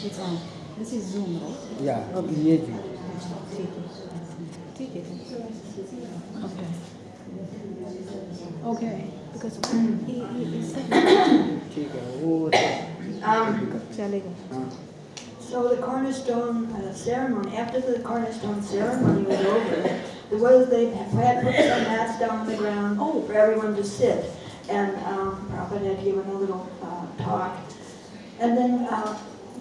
It's on. This is Zoom, right? Yeah, ये जी. ठीक है. Okay. Okay. Because he said ठीक है, वो चलेगा. So the cornerstone ceremony, after the cornerstone ceremony was over, they had put some mats down on the ground for everyone to sit. And Prabhupada had given a little talk. And then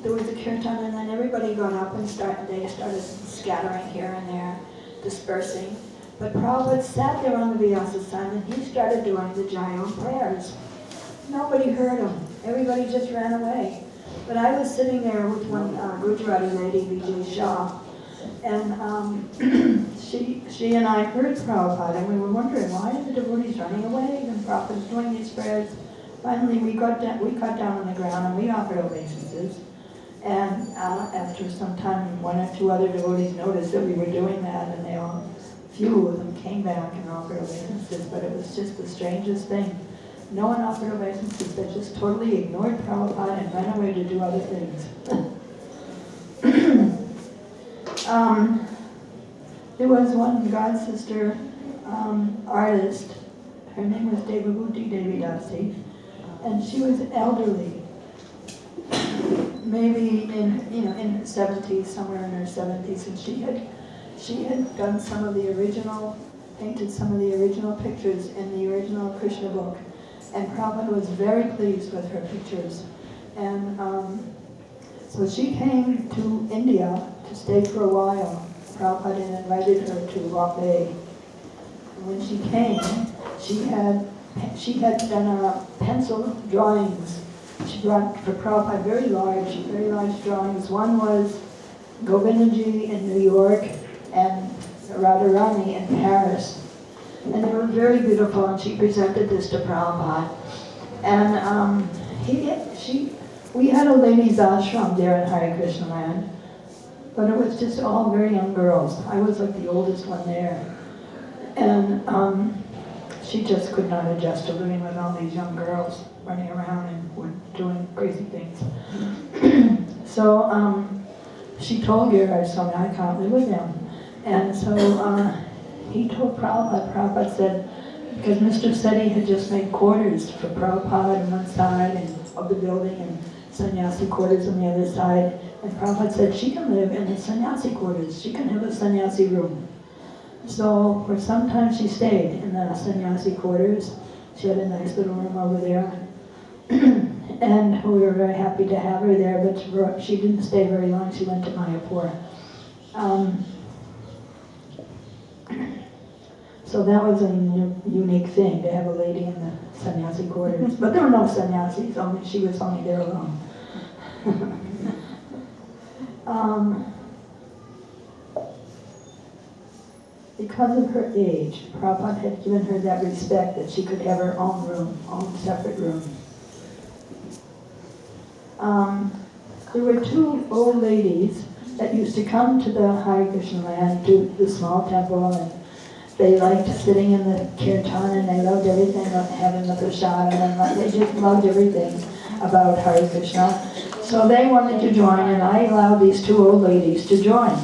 there was a kirtan, and then everybody got up and they started scattering here and there, dispersing. But Prabhupada sat there on the Vyasa-san, and he started doing the Jayam prayers. Nobody heard him. Everybody just ran away. But I was sitting there with one Gujarati lady, Vijay Shah, and she and I heard Prabhupada, and we were wondering, why are the devotees running away? And Prabhupada's doing these prayers. Finally, we got down on the ground and we offered obeisances. And after some time, one or two other devotees noticed that we were doing that, and few of them came back and offered obeisances. But it was just the strangest thing. No one offered obeisances. They just totally ignored Prabhupada and ran away to do other things. There was one God sister artist. Her name was Devabhuti Devi Dasi, and she was elderly, maybe in her 70s, somewhere in her 70s, and she had done painted some of the original pictures in the original Krishna book, and Prabhupada was very pleased with her pictures, and so she came to India to stay for a while. Prabhupada had invited her to Bombay. And when she came, she had done pencil drawings. She brought for Prabhupada very large drawings. One was Govindaji in New York and Radharani in Paris. And they were very beautiful, and she presented this to Prabhupada. And we had a ladies' ashram there in Hare Krishna land, but it was just all very young girls. I was like the oldest one there. And she just could not adjust to living with all these young girls running around and doing crazy things. So she told Giriraj Swami, I can't live with them. And so he told Prabhupada. Prabhupada said, because Mr. Sethi had just made quarters for Prabhupada on one side of the building and sannyasi quarters on the other side. And Prabhupada said, she can live in the sannyasi quarters. She can have a sannyasi room. So for some time she stayed in the sannyasi quarters. She had a nice little room over there. And we were very happy to have her there, but she didn't stay very long. She went to Mayapur. So that was a unique thing, to have a lady in the sannyasi quarters. But there were no sannyasis, she was only there alone. Because of her age, Prabhupada had given her that respect that she could have her own room, own separate room. There were two old ladies that used to come to the Hare Krishna land, to the small temple, and they liked sitting in the kirtan, and they loved everything about having the prasadam, and they just loved everything about Hare Krishna. So they wanted to join, and I allowed these two old ladies to join.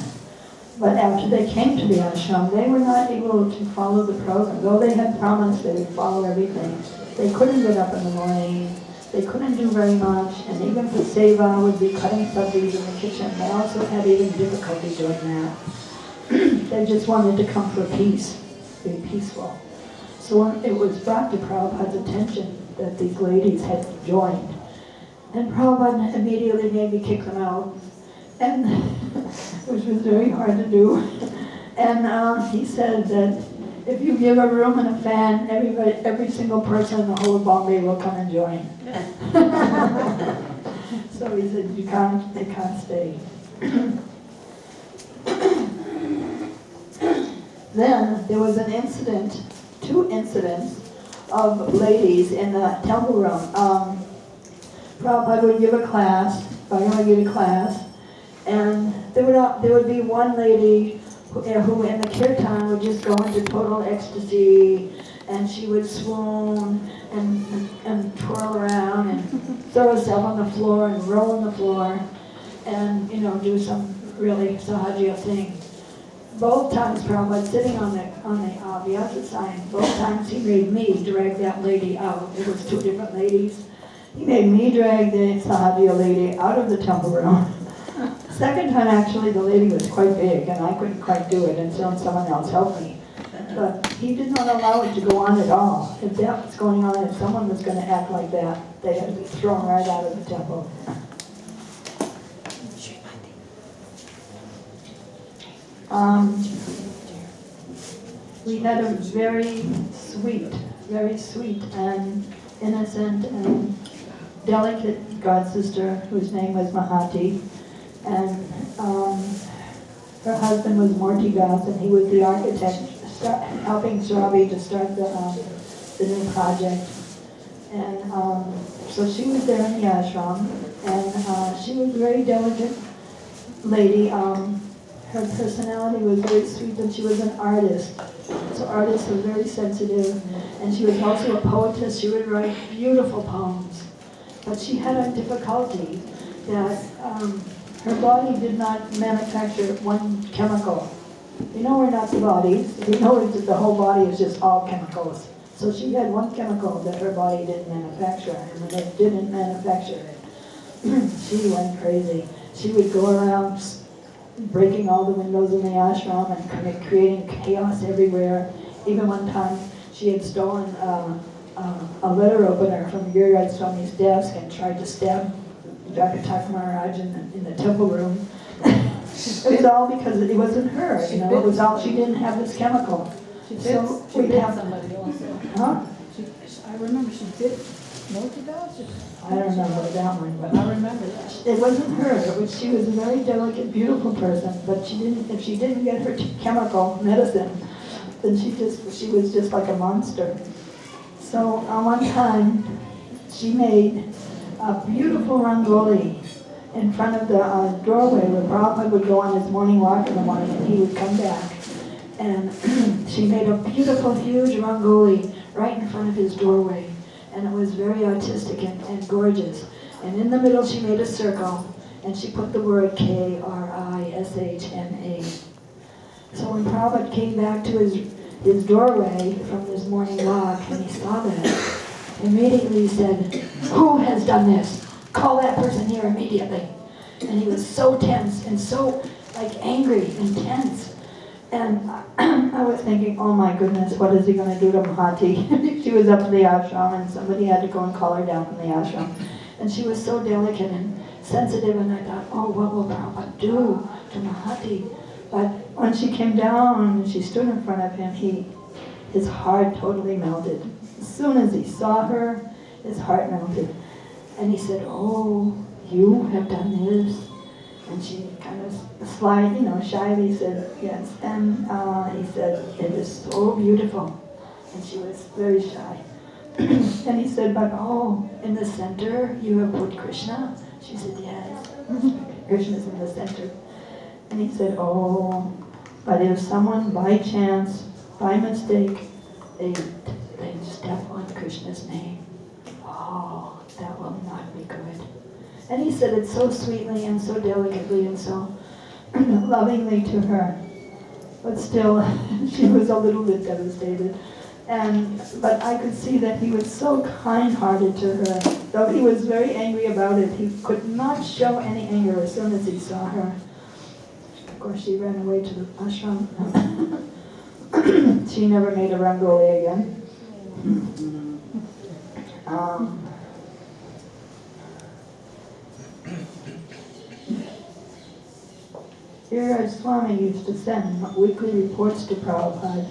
But after they came to the ashram, they were not able to follow the program. Though they had promised they would follow everything, they couldn't get up in the morning, they couldn't do very much, and even for seva would be cutting sabzis in the kitchen. They also had even difficulty doing that. They just wanted to come for peace, be peaceful. So when it was brought to Prabhupada's attention that these ladies had joined, and Prabhupada immediately made me kick them out, and which was very hard to do. And he said that if you give a room and a fan, every single person in the whole of Bombay will come and join. So he said, they can't stay. Then there was an incident, two incidents of ladies in the temple room. Prabhupada would give a class, Bhagavad Gita class, and there would be one lady who in the kirtan would just go into total ecstasy, and she would swoon and twirl around and throw herself on the floor and roll on the floor. and, do some really sahaja thing. Both times Prabhupada sitting on the Vyasa sign, both times he made me drag that lady out. It was two different ladies. He made me drag the sahaja lady out of the temple room. Second time, actually, the lady was quite big, and I couldn't quite do it until someone else helped me. But he did not allow it to go on at all. If that was going on, if someone was going to act like that, they had to be thrown right out of the temple. We had a very sweet and innocent and delicate god sister whose name was Mataji, and her husband was Murti Das, and he was the architect helping Surabi to start the new project. And so she was there in the ashram, and she was a very delicate lady. Her personality was very sweet, and she was an artist. So artists were very sensitive, and she was also a poetess. She would write beautiful poems. But she had a difficulty that her body did not manufacture one chemical. We're not the bodies. We know that the whole body is just all chemicals. So she had one chemical that her body didn't manufacture, and when it didn't manufacture it, she went crazy. She would go around breaking all the windows in the ashram and kind of creating chaos everywhere. Even one time, she had stolen a letter opener from Giriraj Swami's desk and tried to stab Jagataka Maharaj in the temple room. It was all because it wasn't her, it was all, she didn't have this chemical. She bit somebody also. Huh? I remember she bit Multidas. I don't remember that one, but I remember that. it wasn't her. She was a very delicate, beautiful person, but if she didn't get her chemical medicine, then she was just like a monster. So one time, she made a beautiful rangoli in front of the doorway where Prabhupada would go on his morning walk in the morning, and he would come back. And she made a beautiful, huge rangoli right in front of his doorway. And it was very artistic and gorgeous. And in the middle she made a circle, and she put the word Krishna. So when Prabhupada came back to his doorway from his morning walk, and he saw that, immediately he said, "Who has done this? Call that person here immediately." And he was so tense and so angry and tense. And I was thinking, oh my goodness, what is he going to do to Mahati? She was up in the ashram, and somebody had to go and call her down from the ashram. And she was so delicate and sensitive, and I thought, oh, what will Prabhupada do to Mahati? But when she came down and she stood in front of him, his heart totally melted. As soon as he saw her, his heart melted. And he said, "Oh, you have done this?" And she kind of shyly said, "Yes." And he said, "It is so beautiful." And she was very shy. And he said, "But in the center you have put Krishna?" She said, "Yes, Krishna's in the center." And he said, "Oh, but if someone by chance, by mistake, they step on Krishna's name, that will not be good." And he said it so sweetly and so delicately and so lovingly to her. But still, she was a little bit devastated. But I could see that he was so kind-hearted to her. Though he was very angry about it, he could not show any anger as soon as he saw her. Of course, she ran away to the ashram. She never made a rangoli again. Giriraj Swami used to send weekly reports to Prabhupada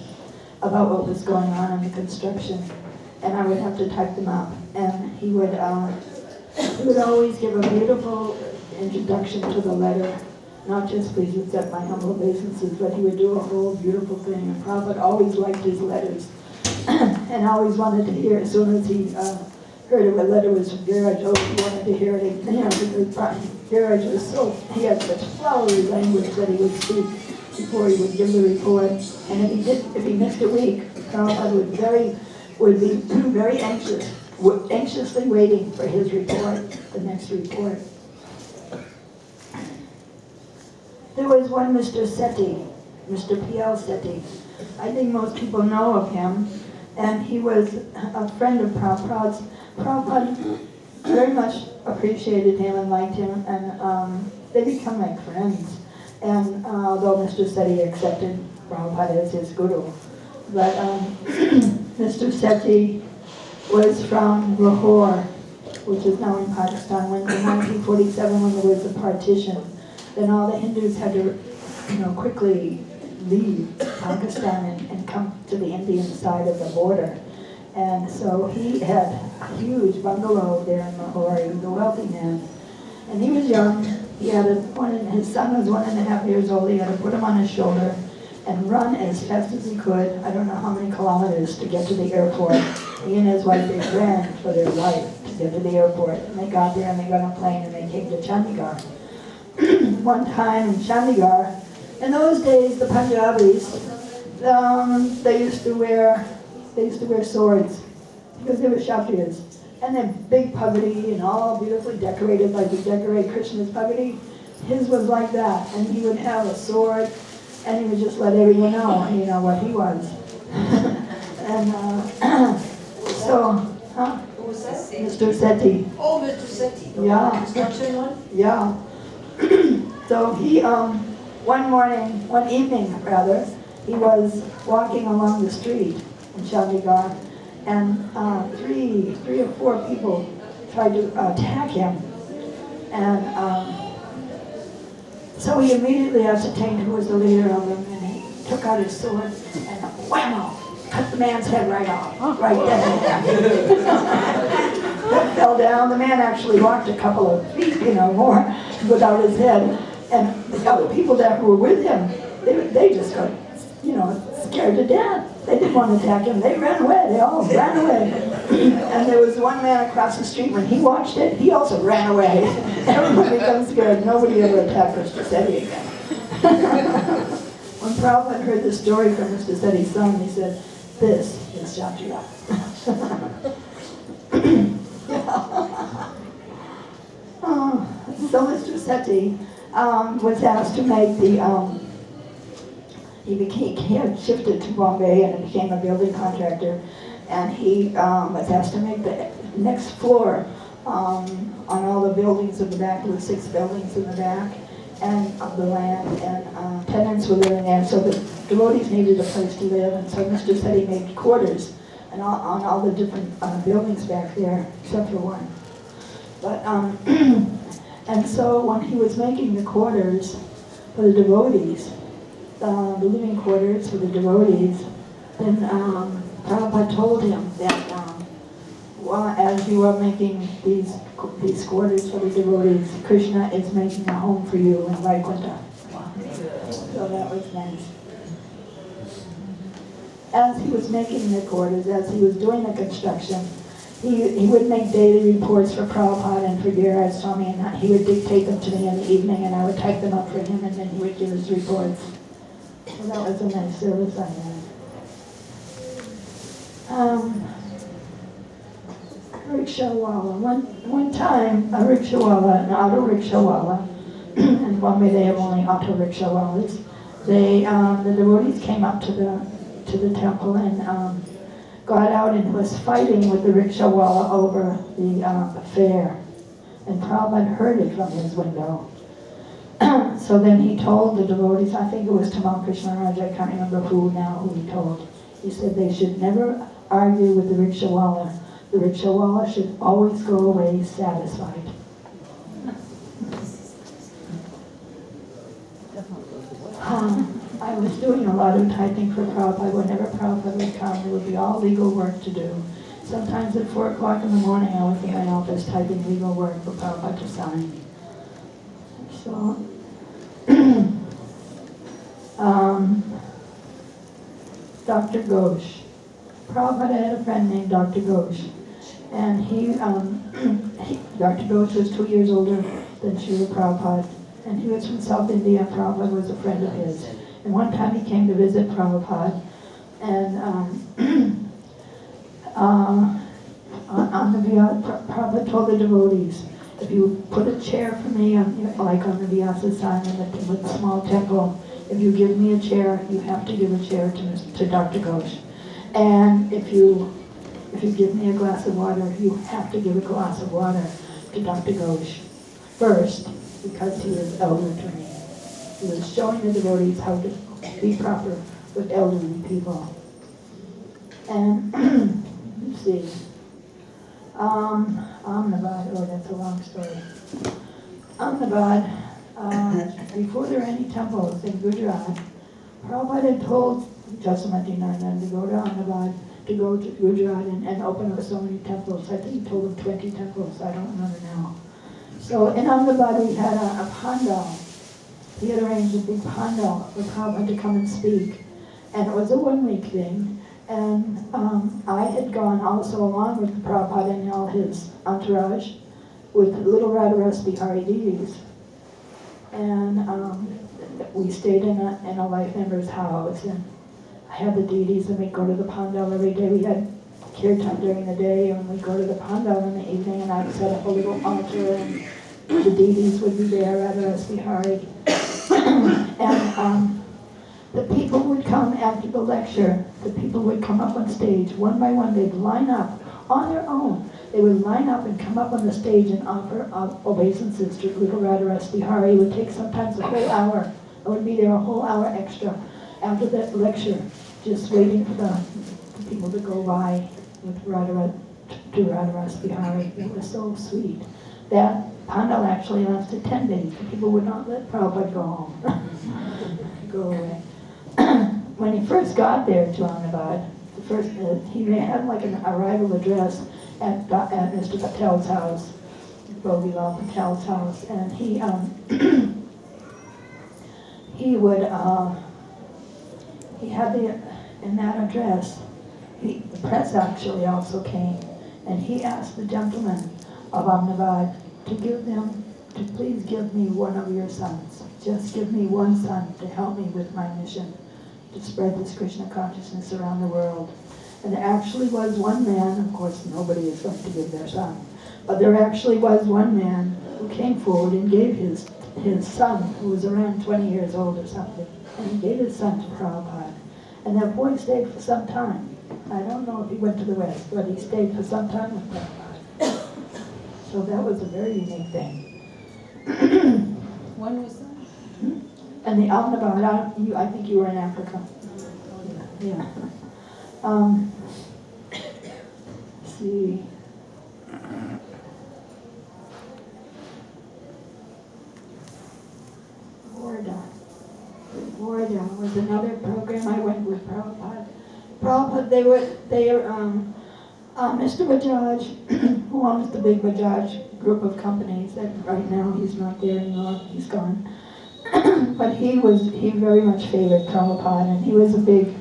about what was going on in the construction, and I would have to type them up. And he would always give a beautiful introduction to the letter, not just "Please accept my humble obeisances," but he would do a whole beautiful thing. And Prabhupada always liked his letters, and always wanted to hear as soon as he heard of a letter was from Giriraj. He wanted to hear it. Because Giriraj he had such flowery language that he would speak before he would give the report. And if he missed a week, Prabhupada would be very anxiously waiting for his report, the next report. There was one Mr. Sethi, Mr. P.L. Sethi. I think most people know of him, and he was a friend of Prabhupada's. Prabhupada very much appreciated him and liked him, and they become like friends. And although Mr. Sethi accepted Prabhupada as his guru, but Mr. Sethi was from Lahore, which is now in Pakistan. When in 1947, when there was a partition, then all the Hindus had to, quickly leave Pakistan and come to the Indian side of the border. And so he had a huge bungalow there in Lahore. He was a wealthy man. And he was young. He had his son was 1.5 years old. He had to put him on his shoulder and run as fast as he could. I don't know how many kilometers to get to the airport. He and his wife, they ran for their life to get to the airport. And they got there and they got on a plane and they came to Chandigarh. One time in Chandigarh, in those days, the Punjabis, they used to wear swords because they were Kshatriyas. And they're big pagadi and all beautifully decorated like we decorate Krishna's pagadi. His was like that, and he would have a sword, and he would just let everyone know, what he was. And Who was that? Mr. Sethi. Oh, Mr. Sethi. The Yeah. construction one? Yeah. So he, one evening, he was walking along the street in Chandigarh, and three or four people tried to attack him. And so he immediately ascertained who was the leader of them, and he took out his sword and whammo, cut the man's head right off, right then and there. That fell down. The man actually walked a couple of feet, more without his head. And the other people that were with him, they just got, scared to death. They didn't want to attack him. They ran away. They all ran away. And there was one man across the street, when he watched it, he also ran away. Everyone becomes scared. Nobody ever attacked Mr. Sethi again. When Prabhupada heard the story from Mr. Sethi's son, he said, "This is Kshatriya." So Mr. Sethi was asked to make he had shifted to Bombay and became a building contractor, and he was asked to make the next floor on all the buildings in the back. There were 6 buildings in the back and of the land, and tenants were living there, so the devotees needed a place to live, and so Mr. Sethi made quarters and on all the different buildings back there, except for one. But and so when he was making the quarters for the devotees, the living quarters for the devotees, then Prabhupada told him that as you are making these quarters for the devotees, Krishna is making a home for you in Vaikuntha. So that was nice. As he was making the quarters, as he was doing the construction, he would make daily reports for Prabhupada and for Giriraj Swami, and he would dictate them to me in the evening, and I would type them up for him, and then he would give his reports. So that was a nice service I had. Rickshawala. One time, a rickshawala, an auto rickshawala, in Bombay they have only auto rickshawalas. The devotees came up to the temple and got out and was fighting with the rickshawala over the fare. And Prabhupada heard it from his window. So then he told the devotees, I think it was Tamal Krishna Raj, I can't remember who he told. He said they should never argue with the rickshawala. The rickshawala should always go away satisfied. I was doing a lot of typing for Prabhupada. Whenever Prabhupada would come, there would be all legal work to do. Sometimes at 4 o'clock in the morning, I was in my office typing legal work for Prabhupada to sign. So, Dr. Ghosh. Prabhupada had a friend named Dr. Ghosh. And Dr. Ghosh was 2 years older than Srila Prabhupada. And he was from South India. Prabhupada was a friend of his. And one time he came to visit Prabhupada. And on the Prabhupada told the devotees, if you put a chair for me, like on the Vyasa sign in the small temple, if you give me a chair, you have to give a chair to Dr. Ghosh. And if you give me a glass of water, you have to give a glass of water to Dr. Ghosh first, because he is elder to me. He was showing the devotees how to be proper with elderly people. And, let's see, Ahmedabad, oh, that's a long story. Ahmedabad, before there were any temples in Gujarat, Prabhupada had told Jasamadinanand to go to Ahmedabad, to go to Gujarat and open up so many temples. I think he told him 20 temples, I don't remember now. So in Ahmedabad we had a pandal. He had arranged a big pandal for Prabhupada to come and speak. And it was a one-week thing. And I had gone also along with Prabhupada and all his entourage with little Radharas Bihari deities. And we stayed in a life member's house, and I had the deities, and we'd go to the pandal every day. We had kirtan during the day, and we'd go to the pandal in the evening, and I'd set up a little altar, and the deities would be there, Radharas Bihari. And the people would come after the lecture. The people would come up on stage one by one. They'd line up on their own. They would line up and come up on the stage and offer obeisances to little Radharas Bihari. It would take sometimes a whole hour. I would be there a whole hour extra after that lecture, just waiting for the people to go by with Radharas Bihari. It was so sweet. That pandal actually lasted 10 days. The people would not let Prabhupada go home. Go away. When he first got there to Ahmedabad, he had like an arrival address at Mr. Patel's house, Bogilal Patel's house, and he had in that address, the press actually also came, and he asked the gentleman of Ahmedabad to please give me one of your sons. Just give me one son to help me with my mission to spread this Krishna consciousness around the world. And there actually was one man, of course nobody is going to give their son, but there actually was one man who came forward and gave his son, who was around 20 years old or something, and he gave his son to Prabhupada. And that boy stayed for some time. I don't know if he went to the West, but he stayed for some time with Prabhupada. So that was a very unique thing. When was that? And the Ahmedabad, I think you were in Africa. Yeah. Let's see. Warda was another program I went with Prabhupada. Mr. Bajaj, who owns the big Bajaj group of companies, that right now he's not there anymore, he's gone. But he very much favored Prabhupada, and he was a big,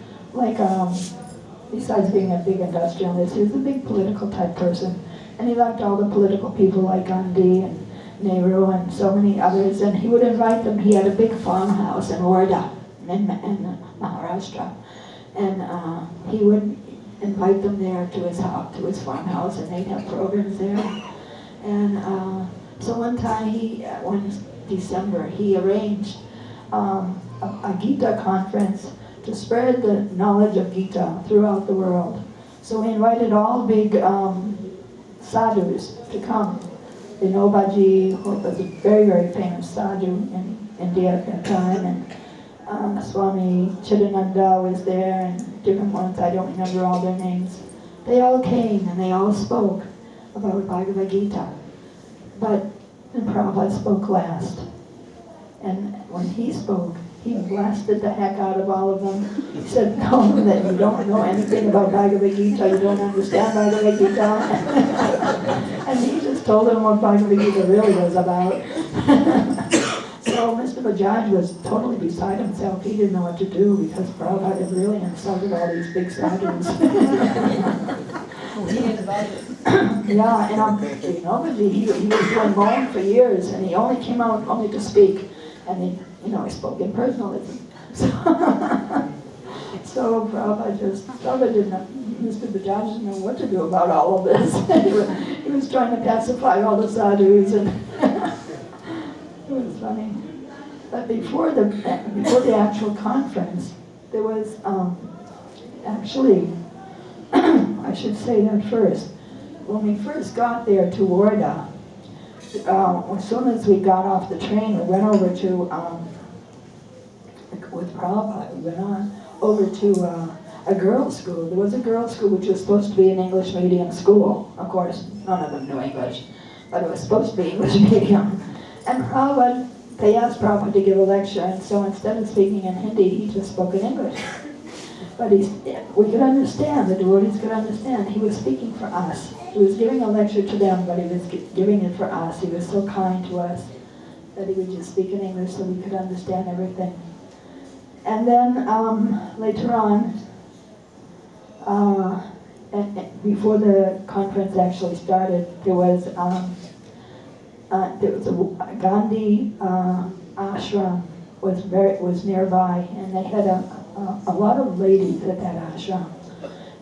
besides being a big industrialist, he was a big political type person. And he liked all the political people like Gandhi and Nehru and so many others, and he would invite them. He had a big farmhouse in Warda, in Maharashtra, and he would invite them there to his house, to his farmhouse, and they'd have programs there. And so one time, one December, he arranged a Gita conference to spread the knowledge of Gita throughout the world. So he invited all big sadhus to come. Mataji, who was a very, very famous sadhu in India at that time, and Swami Chidananda was there, and different ones, I don't remember all their names. They all came and they all spoke about Bhagavad Gita. But Prabhupada spoke last. And when he spoke, he blasted the heck out of all of them. He said, no, that you don't know anything about Bhagavad Gita, you don't understand Bhagavad Gita. And he just told them what Bhagavad Gita really was about. So Mr. Bajaj was totally beside himself. He didn't know what to do because Prabhupada had really insulted all these big sadhus. Yeah, and he was doing Bone for years, and he only came out only to speak. And he spoke in personalism. So Prabhupada didn't Mr. Bajaj didn't know what to do about all of this. He was trying to pacify all the sadhus, and it was funny. But before the actual conference, there was actually, I should say that first. When we first got there to Warda, as soon as we got off the train, we went over to, with Prabhupada, we went on over to a girls' school. There was a girls' school which was supposed to be an English medium school. Of course, none of them knew English, but it was supposed to be English medium. And Prabhupada, they asked Prabhupada to give a lecture, and so instead of speaking in Hindi, he just spoke in English. But we could understand, the devotees could understand. He was speaking for us. He was giving a lecture to them, but he was giving it for us. He was so kind to us that he would just speak in English so we could understand everything. And then later on, before the conference actually started, there was a Gandhi ashram was nearby, and they had a lot of ladies at that ashram.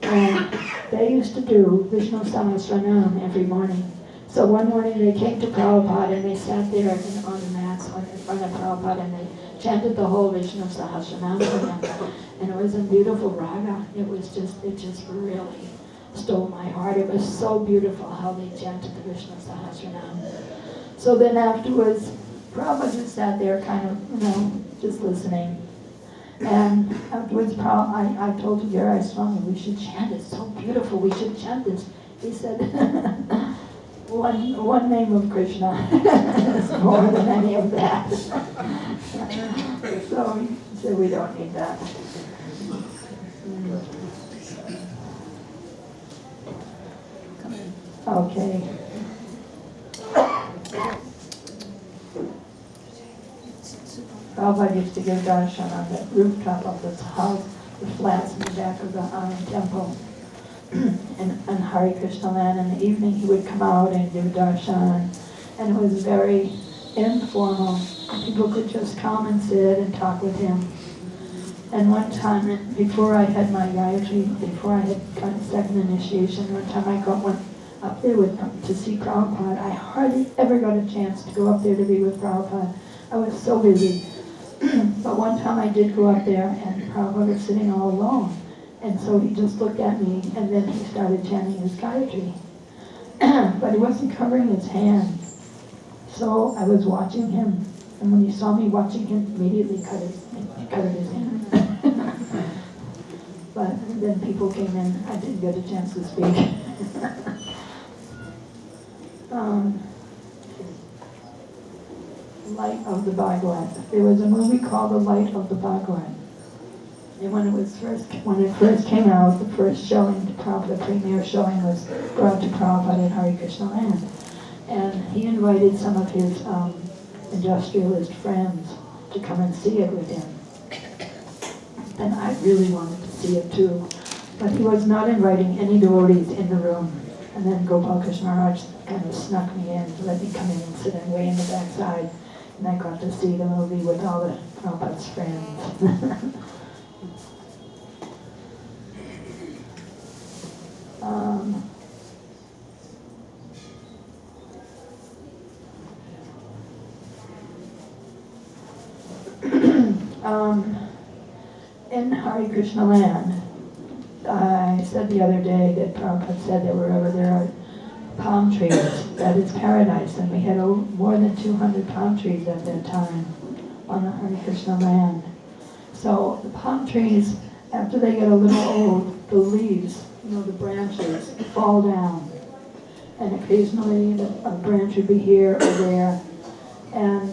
And they used to do Vishnu Sahasranam every morning. So one morning they came to Prabhupada and they sat there on the mats in front of Prabhupada and they chanted the whole Vishnu Sahasranam for them. And it was a beautiful raga. It just really stole my heart. It was so beautiful how they chanted the Vishnu Sahasranam. So then afterwards, Prabhupada just sat there kind of, just listening. And afterwards, I told Yarai Swami, we should chant it. It's so beautiful. We should chant this. He said, one name of Krishna is more than any of that. So he said, we don't need that. Okay. Prabhupada used to give darshan on the rooftop of this house, the flats in the back of the temple, in Hare Krishna land. In the evening he would come out and give darshan, and it was very informal. People could just come and sit and talk with him. And one time, before I had my Gayatri, before I had gotten second initiation, one time I went up there to see Prabhupada. I hardly ever got a chance to go up there to be with Prabhupada. I was so busy. But one time I did go up there and Prabhupada was sitting all alone. And so he just looked at me and then he started chanting his Gayatri. But he wasn't covering his hand. So I was watching him. And when he saw me watching him, immediately covered his hand. But then people came in. I didn't get a chance to speak. Light of the Bhagavad. There was a movie called The Light of the Bhagavad. And when it first came out, the first showing to Prabhupada, the premiere showing was brought to Prabhupada at Hare Krishna land. And he invited some of his industrialist friends to come and see it with him. And I really wanted to see it too. But he was not inviting any devotees in the room. And then Gopal Krishna Maharaj kind of snuck me in to let me come in and sit way in the backside. And I got to see the movie with all the Prabhupada's friends. In Hare Krishna land, I said the other day that Prabhupada said that wherever there are palm trees, that is paradise, and we had more than 200 palm trees at that time on the Hare Krishna land. So the palm trees, after they get a little old, the leaves, the branches fall down, and occasionally a branch would be here or there, and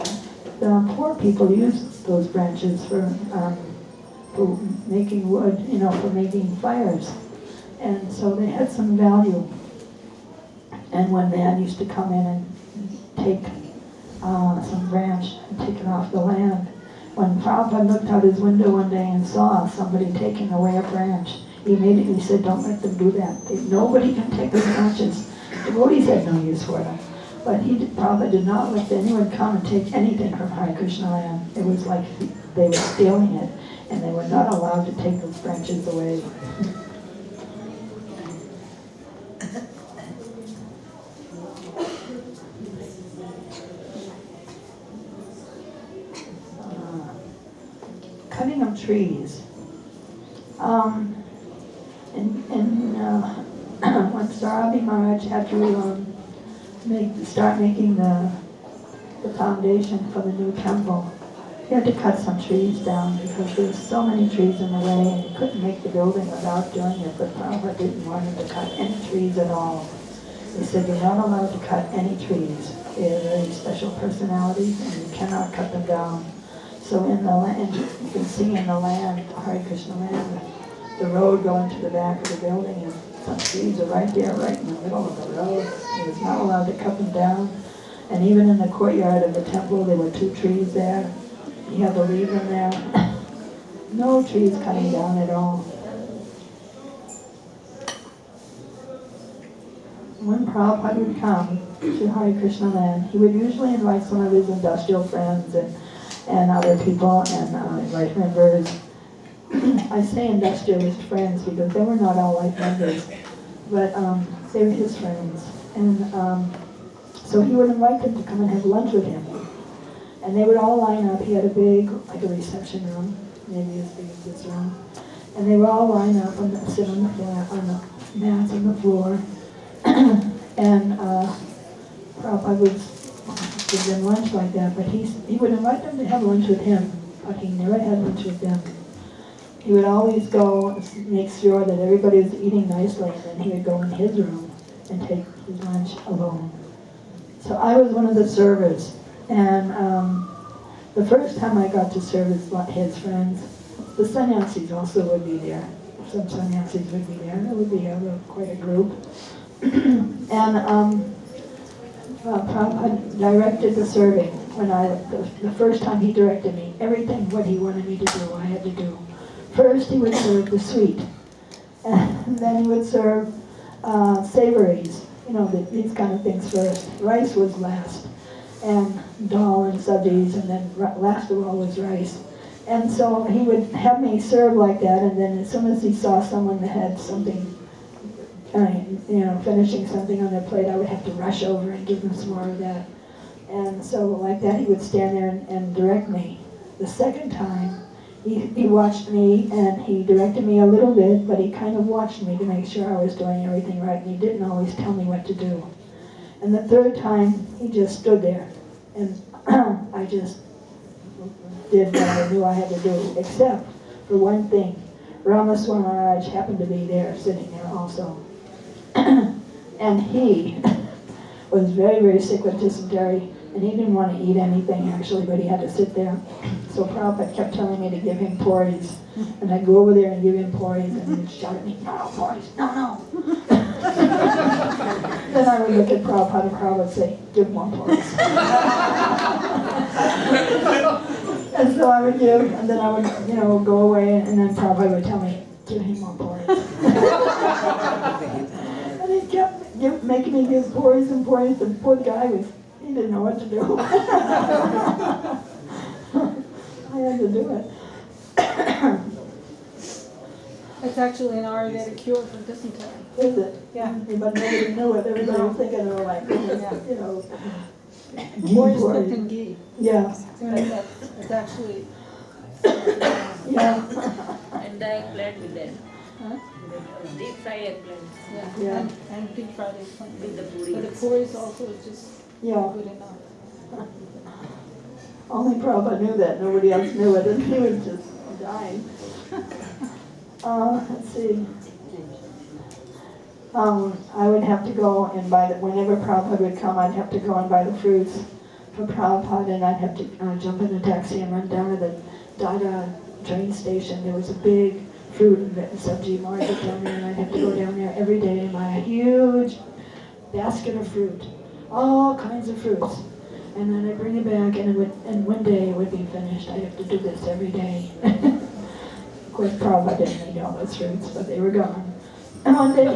the poor people use those branches for making wood, for making fires, and so they had some value. And when man used to come in and take some branch and take it off the land, when Prabhupada looked out his window one day and saw somebody taking away a branch, he immediately said, don't let them do that. Nobody can take the branches. Devotees had no use for them. But Prabhupada did not let anyone come and take anything from Hare Krishna land. It was like they were stealing it, and they were not allowed to take those branches away. cutting of trees. When Sarabi Maharaj had to start making the foundation for the new temple, he had to cut some trees down because there were so many trees in the way and he couldn't make the building without doing it, but Prabhupada didn't want him to cut any trees at all. He said, you're not allowed to cut any trees. They are very special personalities and you cannot cut them down. So in the land, you can see in the land, Hare Krishna land, the road going to the back of the building, and some trees are right there, right in the middle of the road. He was not allowed to cut them down. And even in the courtyard of the temple, there were 2 trees there. He had to leave them there. No trees cutting down at all. When Prabhupada would come to Hare Krishna land, he would usually invite some of his industrial friends and other people and life members. I say industrialist friends because they were not all life members, but they were his friends. And so he would invite them to come and have lunch with him. And they would all line up. He had a big, like a reception room, maybe as big as this room. And they would all line up and sit on the floor, on the mats on the floor. And Prabhupada would give them lunch like that, but he would invite them to have lunch with him, but he never had lunch with them. He would always go and make sure that everybody was eating nicely, and then he would go in his room and take his lunch alone. So I was one of the servers, and the first time I got to serve his friends, the sannyasis also would be there. Some sannyasis would be there. There would be quite a group. And Prabhupada directed the serving. The first time he directed me, everything what he wanted me to do, I had to do. First he would serve the sweet, and then he would serve savories, these kind of things first. Rice was last, and dal and sabjis, and then last of all was rice. And so he would have me serve like that, and then as soon as he saw someone that had something, finishing something on their plate, I would have to rush over and give them some more of that. And so like that, he would stand there and direct me. The second time, he watched me, and he directed me a little bit, but he kind of watched me to make sure I was doing everything right, and he didn't always tell me what to do. And the third time, he just stood there, and I just did what I knew I had to do, except for one thing. Ramaswamy Maharaj happened to be there, sitting there also. And he was very, very sick with dysentery, and he didn't want to eat anything actually, but he had to sit there. So Prabhupada kept telling me to give him porridge, and I'd go over there and give him porridge, and he'd shout at me, no, porridge, no. Then I would look at Prabhupada, and Prabhupada would say, give more porridge. And so I would give, and then I would, go away, and then Prabhupada would tell me, give him more porridge. And he kept making me give porridge and porridge. The poor guy he didn't know what to do. I had to do it. It's actually an Ayurvedic cure for dysentery. Is it? Yeah. But nobody knew it. Everybody was thinking they were like, ghee Porridge porridge. cooked in ghee. Yeah. It's actually... Yeah. And the eggplant with that. Huh? Deep fried eggplant. Yeah. And deep fried eggplant. With the puri. But the porridge also is just Yeah. good enough. Only Prabhupada knew that. Nobody else knew it, and he was just dying. Let's see. I would have to go and buy whenever Prabhupada would come, I'd have to go and buy the fruits for Prabhupada, and I'd have to jump in a taxi and run down to the Dada train station. There was a big fruit and sabji market down there, and I'd have to go down there every day and buy a huge basket of fruit, all kinds of fruits. And then I'd bring it back, and one day it would be finished. I'd have to do this every day. Of course, Prabhupada didn't need all those fruits, but they were gone. And one day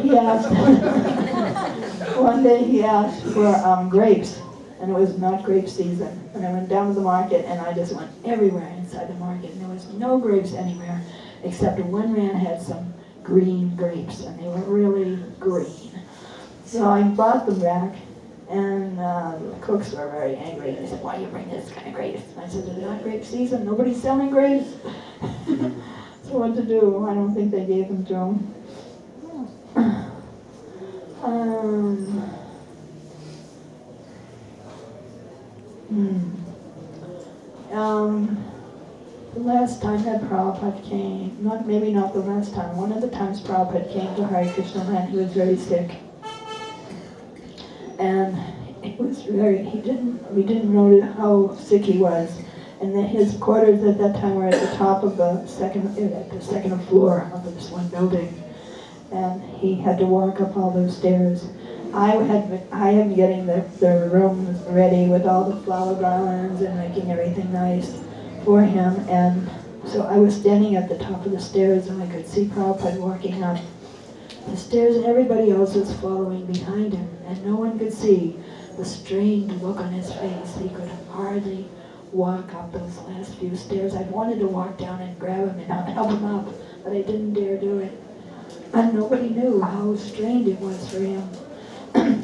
he asked for grapes, and it was not grape season. And I went down to the market, and I just went everywhere inside the market, and there was no grapes anywhere, except one man had some green grapes, and they were really green. So I bought them back, and the cooks were very angry. They said, why do you bring this kind of grapes? And I said, it's not grape season, nobody's selling grapes. So what to do? I don't think they gave them to him. The last time that Prabhupada came, maybe not the last time, one of the times Prabhupada came to Hare Krishna land, he was very sick. And it was we didn't know how sick he was. And then his quarters at that time were at the top of the second floor of this one building. And he had to walk up all those stairs. I had been getting the rooms ready with all the flower garlands and making everything nice for him. And so I was standing at the top of the stairs and I could see Prabhupada walking up the stairs and everybody else was following behind him. And no one could see the strained look on his face. He could hardly walk up those last few stairs. I wanted to walk down and grab him and help him up, but I didn't dare do it. And nobody knew how strained it was for him.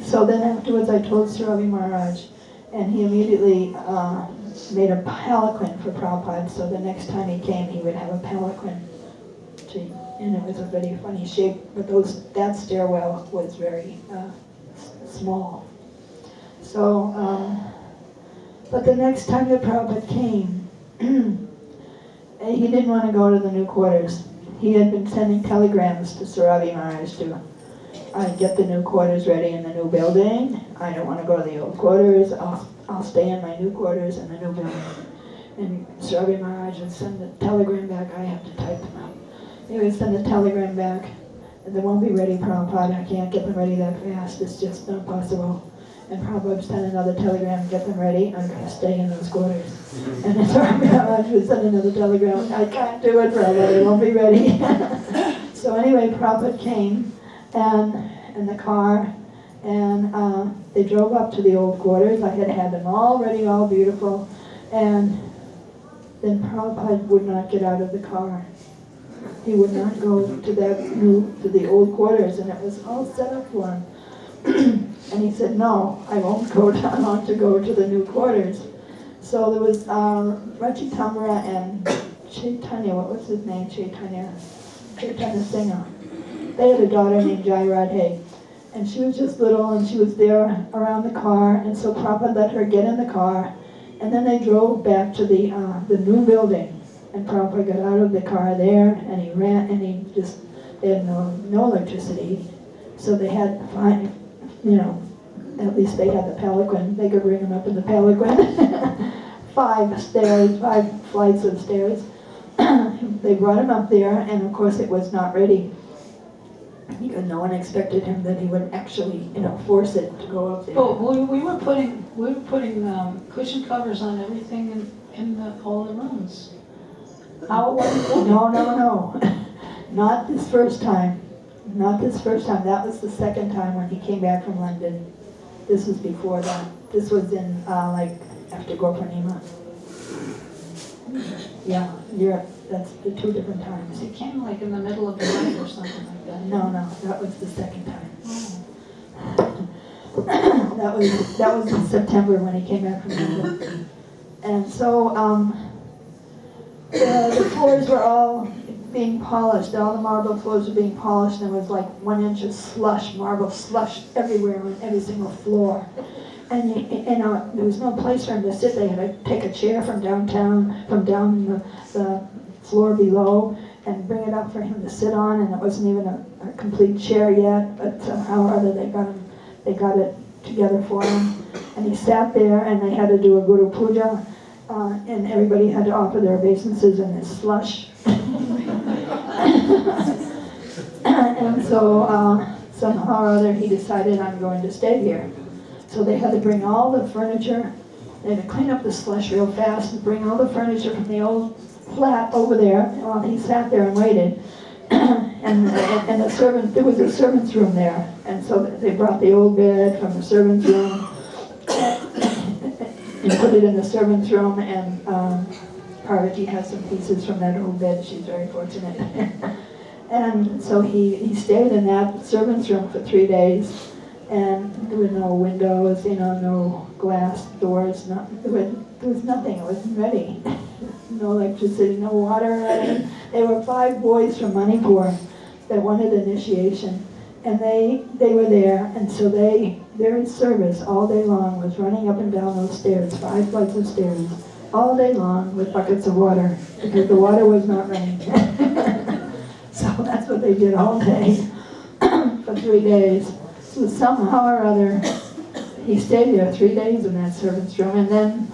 So then afterwards I told Suravi Maharaj, and he immediately made a palanquin for Prabhupada, so the next time he came he would have a palanquin. And it was a very funny shape, but that stairwell was very small. So, but the next time that Prabhupada came, he didn't want to go to the new quarters. He had been sending telegrams to Suravi Maharaj to get the new quarters ready in the new building. I don't want to go to the old quarters. I'll stay in my new quarters in the new building. And Suravi Maharaj would send the telegram back. I have to type them out. He would send the telegram back. And they won't be ready, Prabhupada. I can't get them ready that fast. It's just not possible. And Prabhupada would send another telegram, get them ready. I'm going to stay in those quarters. And then Suravi Maharaj would send another telegram. I can't do it, Prabhupada. They won't be ready. So anyway, Prabhupada came and in the car, and they drove up to the old quarters. I had them all ready, all beautiful, and then Prabhupada would not get out of the car. He would not go to the old quarters, and it was all set up for him. And he said, "No, I won't go down. I want to go to the new quarters." So there was Rachitamra and Chaitanya. What was his name? Chaitanya Singha. They had a daughter named Jai Radhe, and she was just little, and she was there around the car, and so Prabhupada let her get in the car, and then they drove back to the new building, and Prabhupada got out of the car there, and he ran, and they had no electricity, so they had to find, at least they had the palanquin, they could bring him up in the palanquin, 5 flights of stairs. They brought him up there, and of course it was not ready. Because no one expected him that he would actually, force it to go up there. Well, we were putting cushion covers on everything in all the rooms. How it wasn't ready? No. Not this first time. Not this first time. That was the second time when he came back from London. This was before that. This was in after Gopurnima. Yeah, that's the 2 different times. It came like in the middle of the night or something like that. No, that was the second time. That was in September when he came back from London. And so the floors were all being polished. All the marble floors were being polished, and there was like 1 inch of slush, marble slush everywhere on every single floor. And there was no place for him to sit. They had to take a chair from down the floor below and bring it up for him to sit on, and it wasn't even a complete chair yet, but somehow or other they got it together for him. And he sat there, and they had to do a Guru Puja, and everybody had to offer their obeisances in this slush. And so somehow or other he decided, I'm going to stay here. So they had to bring all the furniture, they had to clean up the slush real fast and bring all the furniture from the old flat over there while he sat there and waited. And there was a servant's room there, and so they brought the old bed from the servant's room and put it in the servant's room, and Parvati has some pieces from that old bed. She's very fortunate. And so he stayed in that servant's room for 3 days. And there were no windows, no glass doors, there was nothing, it wasn't ready. no electricity, no water. They were 5 boys from Manipur that wanted initiation. And they were there, and so their service all day long was running up and down those stairs, 5 flights of stairs, all day long with buckets of water, because the water was not running. So that's what they did all day for 3 days. So somehow or other, he stayed there 3 days in that servant's room, and then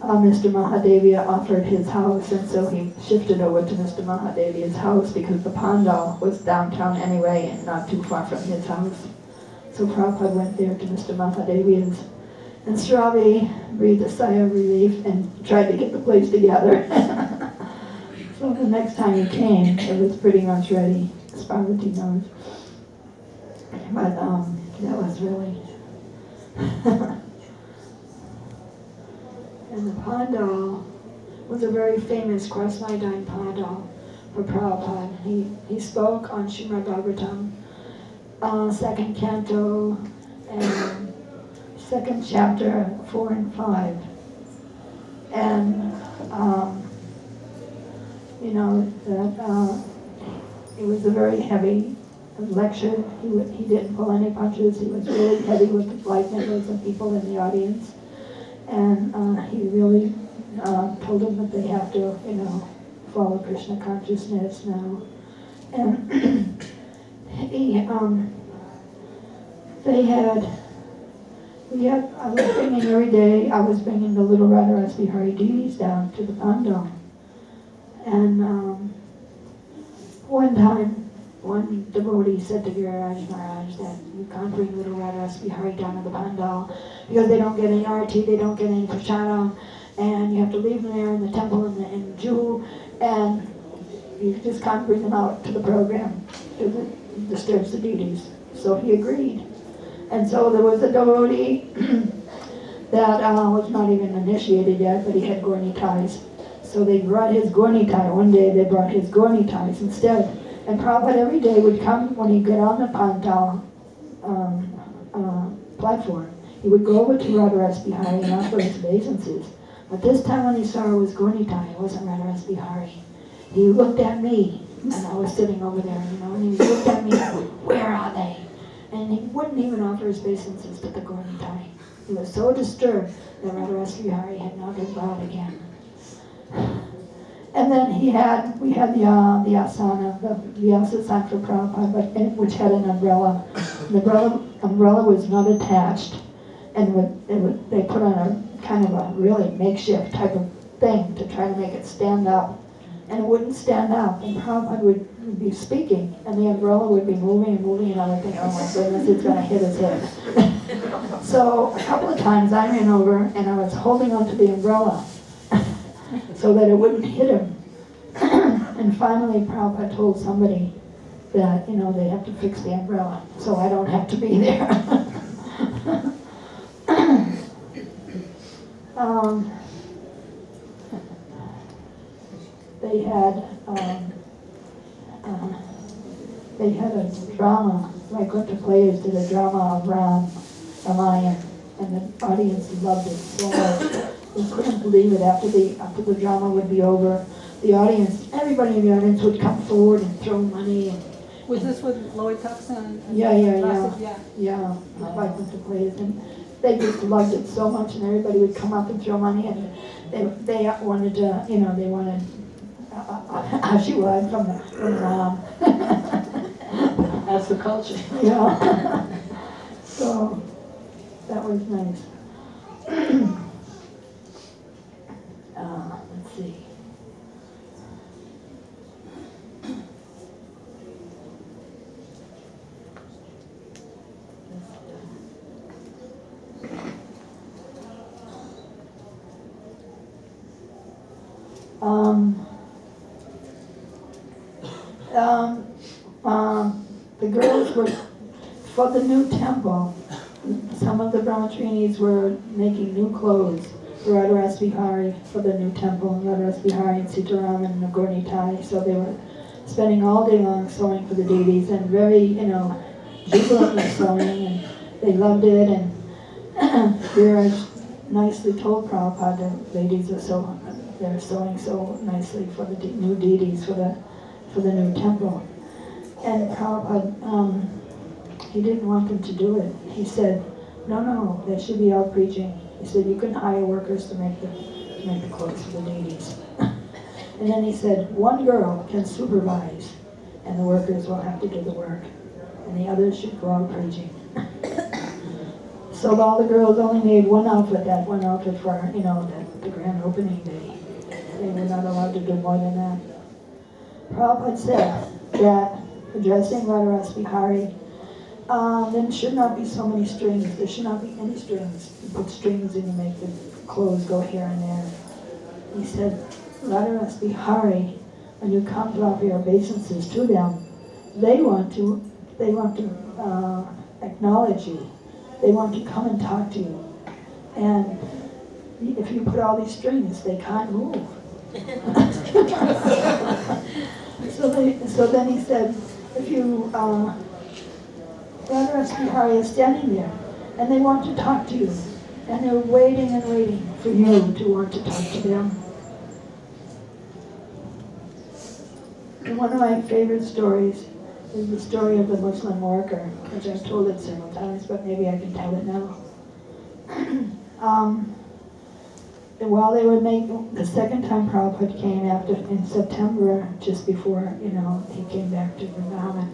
Mr. Mahadevia offered his house, and so he shifted over to Mr. Mahadevia's house because the pandal was downtown anyway and not too far from his house. So Prabhupada went there to Mr. Mahadevia's, and Shravi breathed a sigh of relief and tried to get the place together. So the next time he came, it was pretty much ready, as Parvati knows. But that was really... And the pandal was a very famous cross-Maidine pandal for Prabhupada. He spoke on Srimad Bhagavatam, 2nd canto, and 2nd chapter, 4 and 5. And, it was a very heavy lecture. He didn't pull any punches. He was really heavy with the flight members and people in the audience. And he really told them that they have to, follow Krishna consciousness now. And I was bringing every day, I was bringing the little Radharas Bihari deities down to the pandal. And one time, one devotee said to Giriraj Maharaj that you can't bring little Radharas Bihari down to the pandal because they don't get any arati, they don't get any prasadam, and you have to leave them there in the temple in Juhu, and you just can't bring them out to the program because it disturbs the deities. So he agreed. And so there was a devotee that was not even initiated yet, but he had Gaur ties. So they brought his Gaur tie. One day they brought his Gaur ties instead. And Prabhupada every day would come when he'd get on the pandal platform. He would go over to Radharas Bihari and offer his obeisances. But this time when he saw it was Gaur tie, it wasn't Radharas Bihari. He looked at me, and I was sitting over there, and he looked at me, where are they? And he wouldn't even offer his obeisances to the Gaur tie. He was so disturbed that Radharas Bihari had not been brought again. And then we had the asana, the asana for Prabhupada, which had an umbrella. The umbrella was not attached, and they put on a kind of a really makeshift type of thing to try to make it stand up. And it wouldn't stand up, and Prabhupada would be speaking, and the umbrella would be moving, and I would think, oh my goodness, it's going to hit his head. So a couple of times I ran over, and I was holding onto the umbrella so that it wouldn't hit him. And finally Prabhupada told somebody that, they have to fix the umbrella, so I don't have to be there. They had a drama, Vaikuntha Players did a drama of Ramayana, and the audience loved it so much. They couldn't believe it. After the drama would be over, the audience, everybody in the audience would come forward and throw money. And was this with Lloyd Tuxon? Yeah, Vaikuntha Players, and they just loved it so much, and everybody would come up and throw money, and they wanted to, they wanted Ashirwad from Ram. That's the culture. Yeah. So that was nice. Let's see. The girls were, for the new temple, some of the brahmacharis were making new clothes for Radharas Bihari for the new temple, Radharas Bihari and Sitaram and Gaur Nitai. So they were spending all day long sewing for the deities and very, jubilantly sewing, and they loved it. And Viraj nicely told Prabhupada that ladies are so they're sewing so nicely for the new deities for the new temple. And Prabhupada, he didn't want them to do it. He said, no, they should be out preaching. He said, you can hire workers to make the clothes for the deities. And then he said, one girl can supervise, and the workers will have to do the work, and the others should go out preaching. So all the girls only made one outfit for, the grand opening day. They were not allowed to do more than that. Prabhupada said that addressing Radharasi Bihari, there should not be so many strings. There should not be any strings. You put strings and you make the clothes go here and there. He said, Radharasi Bihari, when you come to offer your obeisances to them, they want to acknowledge you. They want to come and talk to you. And if you put all these strings, they can't move. So then he said, if you, Radharasi Bihari is standing there, and they want to talk to you, and they're waiting and waiting for you to want to talk to them. And one of my favorite stories is the story of the Muslim worker, which I've told it several times, but maybe I can tell it now. While they were making, the second time Prabhupada came in September, just before, he came back to Vrindavan,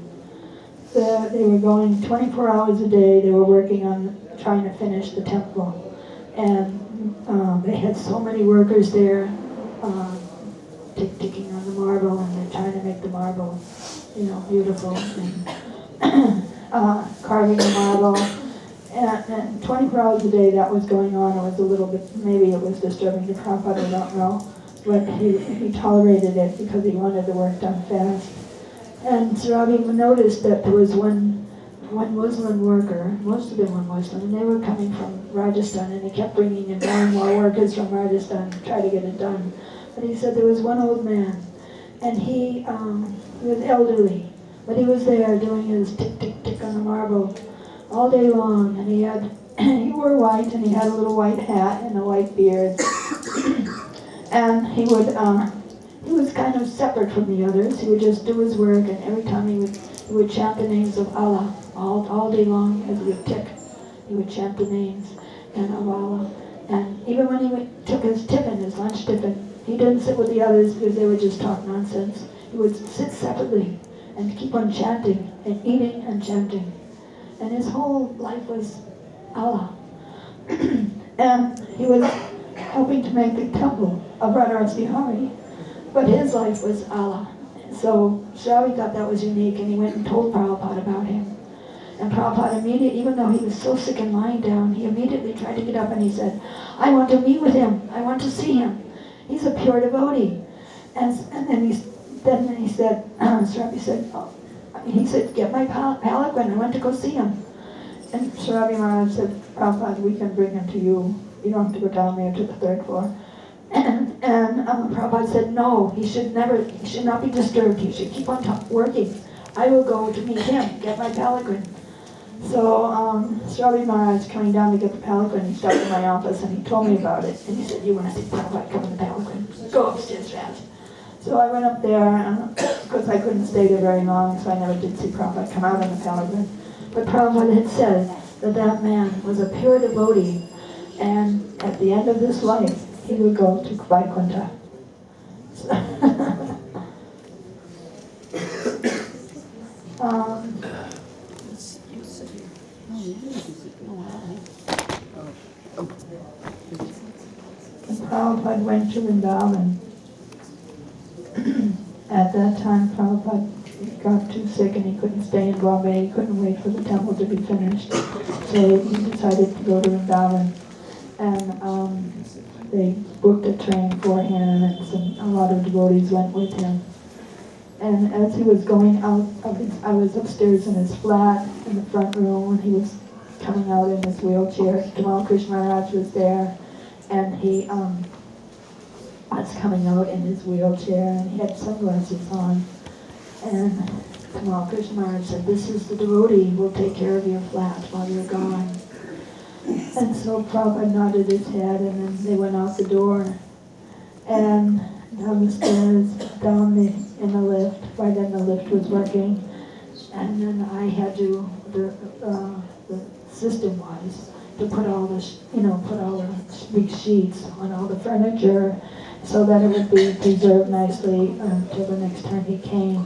they were going 24 hours a day. They were working on trying to finish the temple. And they had so many workers there, ticking on the marble, and they're trying to make the marble, beautiful, and carving the marble. And 24 hours a day that was going on. It was a little bit, maybe it was disturbing to Prabhupada, I don't know. But he tolerated it because he wanted the work done fast. And Sarabi noticed that there was one Muslim worker, most of them were Muslim, and they were coming from Rajasthan, and he kept bringing in more and more workers from Rajasthan to try to get it done. But he said there was one old man, and he was elderly, but he was there doing his tick, tick, tick on the marble all day long, and he wore white, and he had a little white hat and a white beard, and he was kind of separate from the others. He would just do his work, and every time he would chant the names of Allah all day long as he would tick. He would chant the names of Allah, and even when he took his tiffin, his lunch tiffin, he didn't sit with the others because they would just talk nonsense. He would sit separately and keep on chanting and eating and chanting. And his whole life was Allah. And he was helping to make the temple of Radharasi Bihari, but his life was Allah. So Shravi thought that was unique, and he went and told Prabhupada about him. And Prabhupada immediately, even though he was so sick and lying down, he immediately tried to get up, and he said, I want to meet with him. I want to see him. He's a pure devotee. And then he said, Shravi said, he said, get my palanquin. I want to go see him. And Shravi Maharaj said, Prabhupada, we can bring him to you. You don't have to go down there to the third floor. And Prabhupada said, no, he should not be disturbed. He should keep on working. I will go to meet him, get my palanquin. So Shravi Maharaj coming down to get the palanquin, he stopped in my office and he told me about it. And he said, you want to see Prabhupada come in the palanquin? Go upstairs fast. So I went up there, and of course I couldn't stay there very long, so I never did see Prabhupada come out in the palanquin. But Prabhupada had said that man was a pure devotee, and at the end of this life, he would go to Vaikuntha. Prabhupada went to Vrindavan. At that time, Prabhupada got too sick and he couldn't stay in Bombay. He couldn't wait for the temple to be finished. So he decided to go to Vrindavan. And they booked a train for him, and a lot of devotees went with him. And as he was going out I was upstairs in his flat in the front room, and he was coming out in his wheelchair. Tamal Krishna Maharaj was there, and he was coming out in his wheelchair, and he had sunglasses on. And Tamal Krishna Maharaj said, this is the devotee who will take care of your flat while you're gone. And so Prabhupada nodded his head, and then they went out the door. and down the stairs, in the lift, right then the lift was working, and then I had to, the system was to put all the, put all the big sheets on all the furniture so that it would be preserved nicely until the next time he came.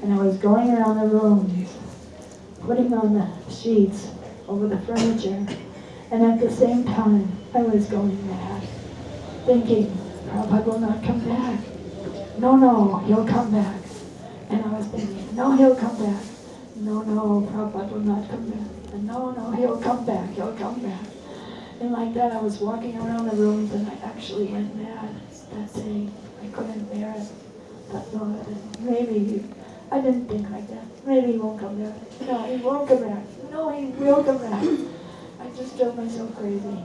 And I was going around the rooms, putting on the sheets over the furniture, and at the same time, I was going mad, thinking, Prabhupada will not come back. No, he'll come back. And I was thinking, no, he'll come back. No, Prabhupada will not come back. And no, he'll come back. And like that, I was walking around the rooms, and I actually went mad that day. I couldn't bear it. That thought, maybe, I didn't think like that. Maybe he won't come back. No, he won't come back. No, he will come back. I just drove myself crazy.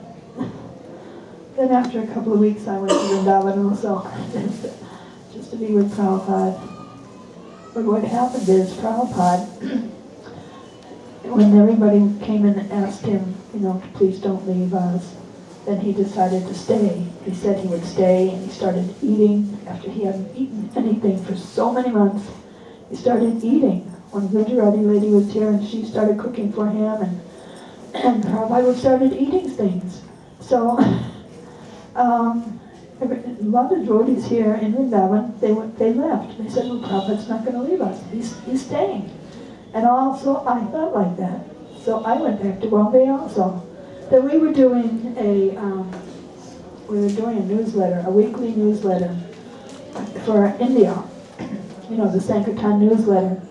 Then after a couple of weeks, I went to Vrindavan also, just to be with Prabhupada. But what happened is, Prabhupada, when everybody came in and asked him, please don't leave us, then he decided to stay. He said he would stay, and he started eating after he hadn't eaten anything for so many months. He started eating. When Gujarati lady was here, and she started cooking for him, and Prabhupada started eating things. So, a lot of devotees here in Vrindavan, they left. They said, well, Prabhupada's not going to leave us. He's staying. And also, I thought like that. So I went back to Bombay also. Then we were doing a newsletter, a weekly newsletter for India. The Sankirtan newsletter.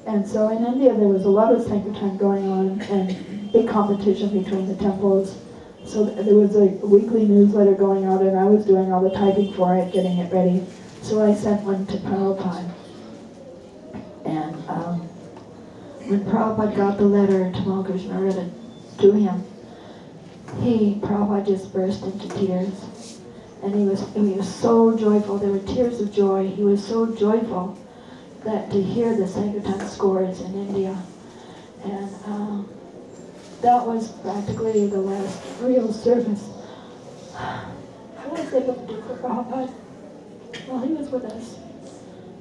And so in India, there was a lot of Sankirtan going on, and big competition between the temples. So there was a weekly newsletter going out, and I was doing all the typing for it, getting it ready. So I sent one to Prabhupada. And when Prabhupada got the letter Tamal Krishna read it to him, Prabhupada just burst into tears. And he was so joyful. There were tears of joy. He was so joyful that to hear the Sankirtan scores in India. And that was practically the last real service I was able to do for Prabhupada. Well, he was with us.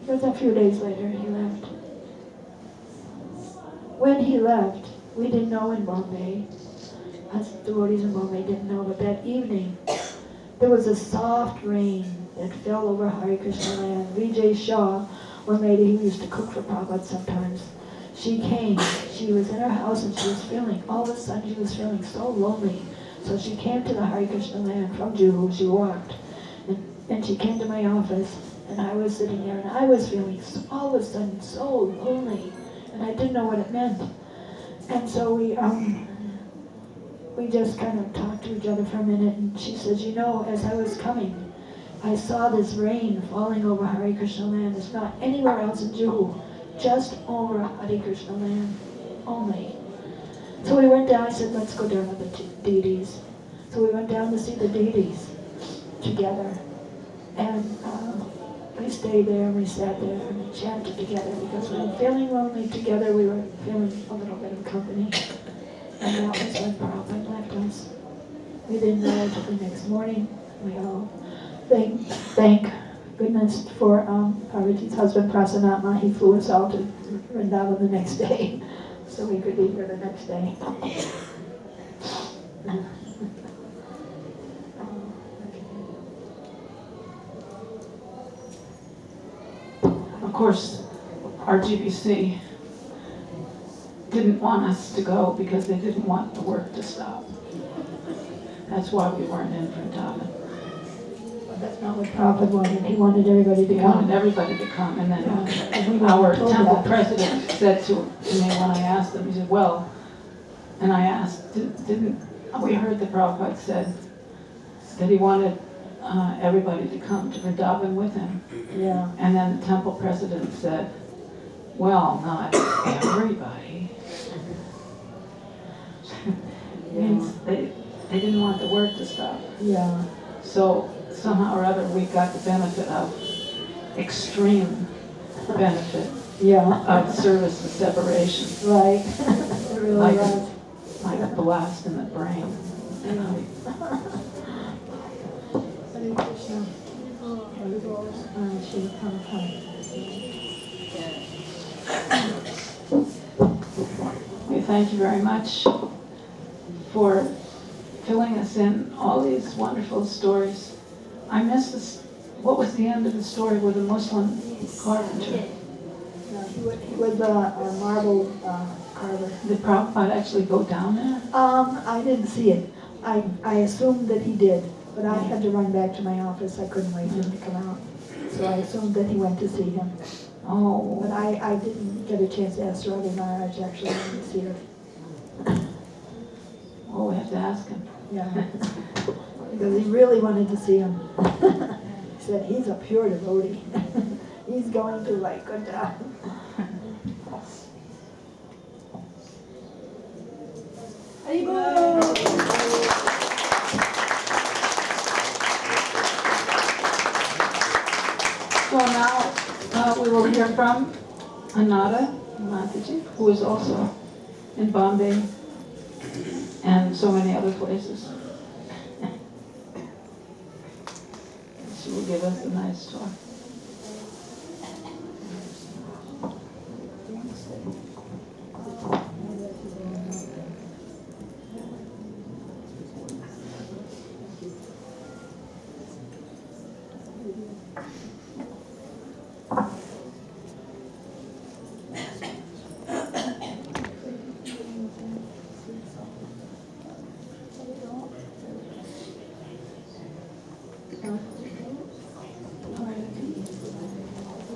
Because a few days later he left. When he left, we didn't know in Bombay, us devotees in Bombay didn't know, but that evening there was a soft rain that fell over Hare Krishna land. Vijay Shah, one lady who used to cook for Prabhupada sometimes, she came. She was in her house, and she was all of a sudden she was feeling so lonely. So she came to the Hare Krishna land from Juhu. She walked. And she came to my office, and I was sitting there, and I was feeling all of a sudden so lonely. And I didn't know what it meant. And so we just kind of talked to each other for a minute, and she says, as I was coming, I saw this rain falling over Hare Krishna land. It's not anywhere else in Juhu, just over Hare Krishna land only. So we went down. I said, let's go down to the deities. So we went down to see the deities together. And we stayed there, and we sat there, and we chanted together, because we were feeling lonely together. We were feeling a little bit of company. And that was when Prabhupada left us. We didn't know until the next morning. We all thank goodness for Parvati's husband, Prasanatma. He flew us all to Vrindavan the next day, so we could be here the next day. Of course, our GBC didn't want us to go because they didn't want the work to stop. That's why we weren't in Vrindavan. But that's not what Prabhupada wanted. He wanted everybody to He come. wanted everybody to come, and then And we our weren't told temple that. president said to me when I asked him, he said, well, and I asked, we heard that Prabhupada said that he wanted everybody to come to Vrindavan with him. Yeah. And then the temple president said, well, not everybody. Means they didn't want the work to stop. Yeah. So somehow or other we got the benefit of extreme benefit Yeah. of service and separation, Right. It really Like- was. like a blast in the brain. Hare Krishna. Srila Prabhupada. We thank you very much for filling us in all these wonderful stories. I missed this. What was the end of the story with the Muslim carpenter? He was a marble carver. Did Prabhupada actually go down there? I didn't see it. I assumed that he did, but I had to run back to my office. I couldn't wait for him to come out. So I assumed that he went to see him. Oh. But I didn't get a chance to ask Radha Maharaj actually went to see her. Oh, we have to ask him. Yeah. Because he really wanted to see him. He said he's a pure devotee. He's going to like go down. So now we will hear from Anada Mataji, who is also in Bombay and so many other places. She will give us a nice talk.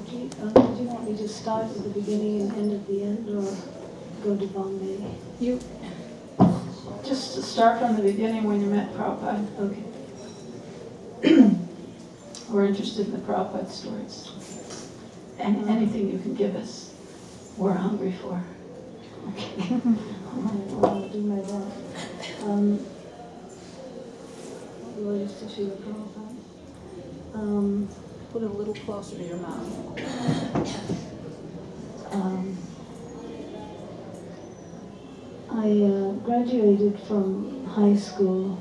Do you want me to start at the beginning and end at the end, or go to Bombay? You just to start from the beginning when you met Prabhupada. Okay. We're interested in the Prabhupada stories. And anything you can give us, we're hungry for. Okay. I'll do my best. Glories to Srila Prabhupada. Put it a little closer to your mouth. I graduated from high school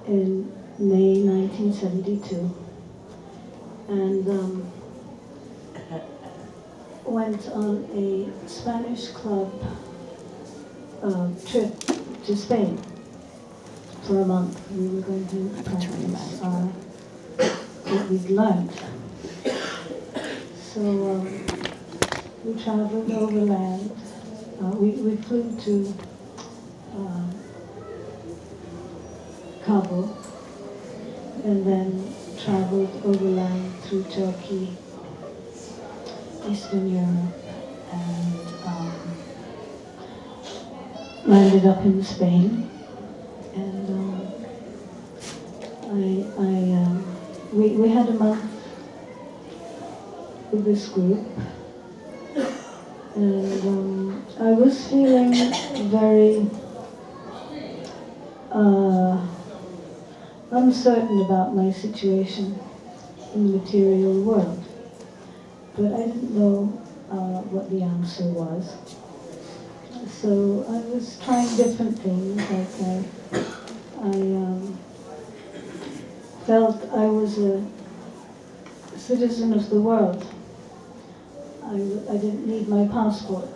in May 1972 and went on a Spanish club trip to Spain for a month. We were going to practice what we'd learned. So we traveled overland. We flew to Kabul and then traveled overland through Turkey, Eastern Europe, and landed up in Spain. And we had a month with this group, and I was feeling very uncertain about my situation in the material world, but I didn't know what the answer was. So I was trying different things. Like I felt I was a citizen of the world. I didn't need my passport,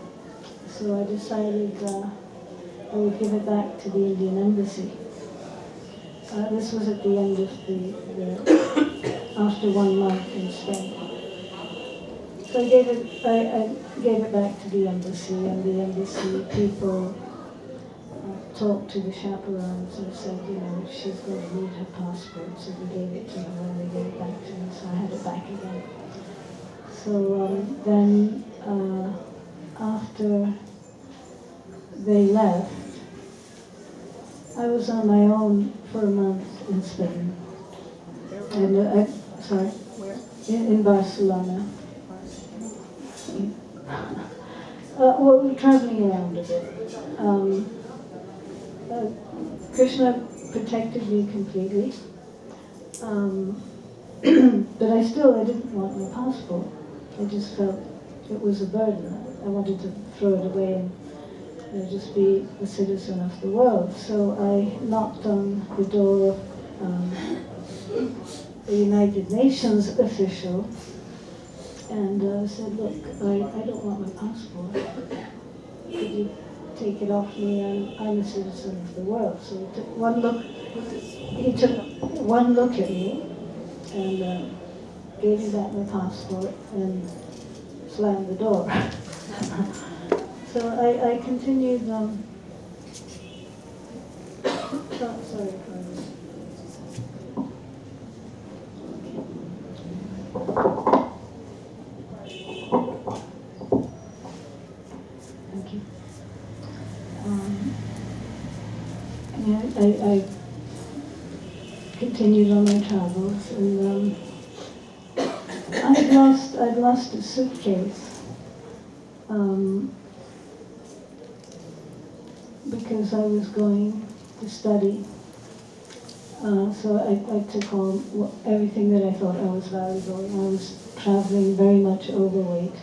so I decided I would give it back to the Indian Embassy. This was at the end of after 1 month in Spain. So I gave it back to the embassy, and the embassy people talked to the chaperones and said, you know, she's going to need her passport. So we gave it to her, and they gave it back to me, so I had it back again. So then after they left, I was on my own for a month in Spain. And sorry? Where? In Barcelona. Well, we were traveling around a bit. Krishna protected me completely. But I didn't want my passport. I just felt it was a burden. I wanted to throw it away and just be a citizen of the world. So I knocked on the door of a United Nations official and said, look, I don't want my passport. Could you take it off me? I'm a citizen of the world. So he took one look. He took one look at me and gave me back my passport and slammed the door. So I continued. Sorry, Carlos. Thank you. I continued on my travels, and I'd lost a suitcase because I was going to study. So I took home everything that I thought I was valuable. I was traveling very much overweight,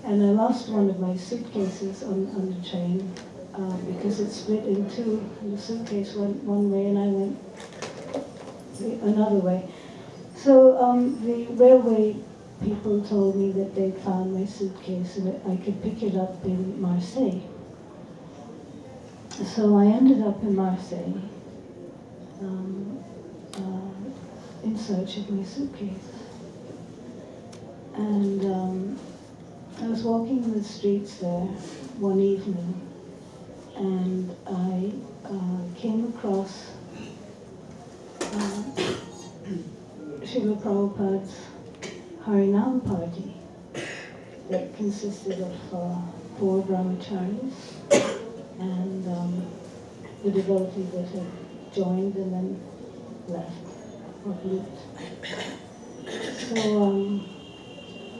and I lost one of my suitcases on the train because it split in two. The suitcase went one way, and I went another way. So the railway people told me that they'd found my suitcase and that I could pick it up in Marseille. So I ended up in Marseille in search of my suitcase. And I was walking in the streets there one evening, and I came across Srila Prabhupada's Harinam party that consisted of 4 brahmacharis and the devotee that had joined and then left or looped. So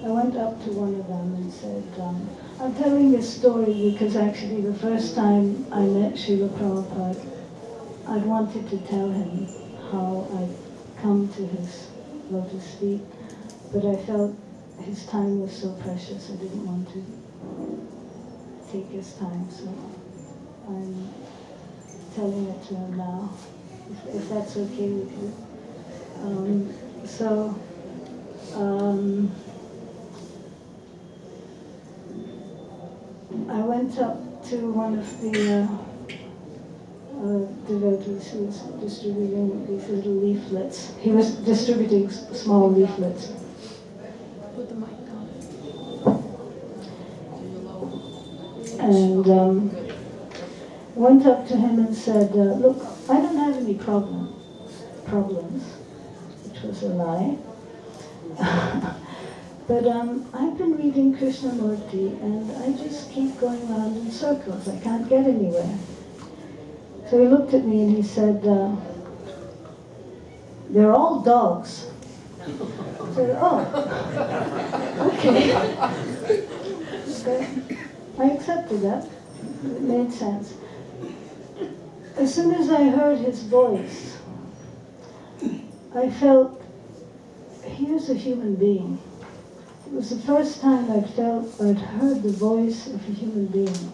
I went up to one of them and said, I'm telling this story because actually the first time I met Srila Prabhupada, I'd wanted to tell him how I'd come to his lotus feet, but I felt his time was so precious, I didn't want to take his time, so I'm telling it to him now, if that's okay with you. I went up to one of the devotees who was distributing these little leaflets. He was distributing small leaflets. Put the mic down. And went up to him and said, look, I don't have any problems, which was a lie. But I've been reading Krishnamurti and I just keep going around in circles. I can't get anywhere. So he looked at me and he said, they're all dogs. I said, oh, okay. Okay. I accepted that. It made sense. As soon as I heard his voice, I felt, here's a human being. It was the first time I'd heard the voice of a human being.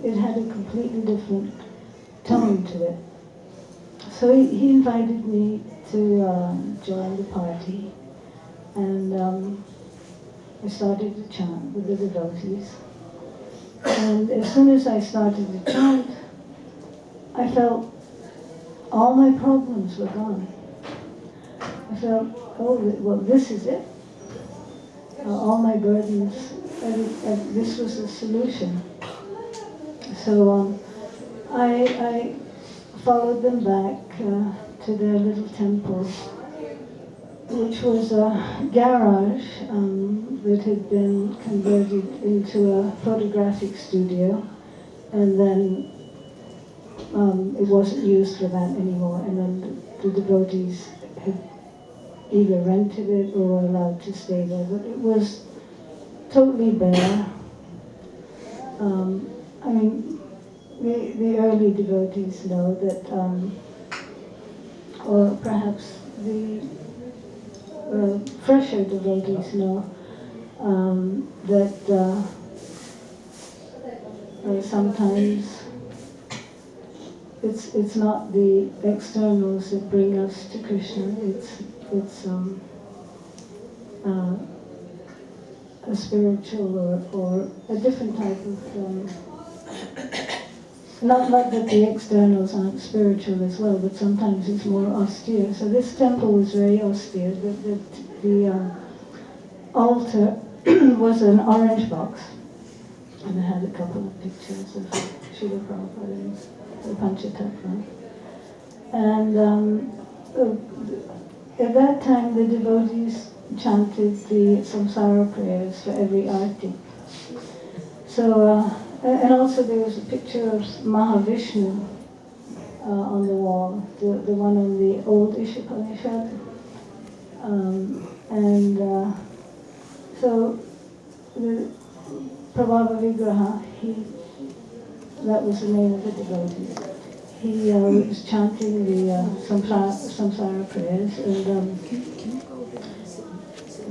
It had a completely different tone to it. So he invited me to join the party, and I started to chant with the devotees. And as soon as I started to chant, I felt all my problems were gone. I felt, oh, well, this is it. All my burdens, this was the solution. So I followed them back to their little temple, which was a garage that had been converted into a photographic studio, and then it wasn't used for that anymore, and then the devotees had either rented it or were allowed to stay there, but it was totally bare. I mean, the early devotees know that, or perhaps the fresher devotees know that sometimes it's not the externals that bring us to Krishna, it's it's a spiritual or a different type of, not that the externals aren't spiritual as well, but sometimes it's more austere. So this temple was very austere. The altar was an orange box, and it had a couple of pictures of Srila Prabhupada and the Panchatattva. And at that time, the devotees chanted the samsara prayers for every arti. So, and also there was a picture of Mahavishnu on the wall, the one on the old Ishopanishad. So the Prabhava Vigraha, that was the name of the devotee. He was chanting the samsara prayers, and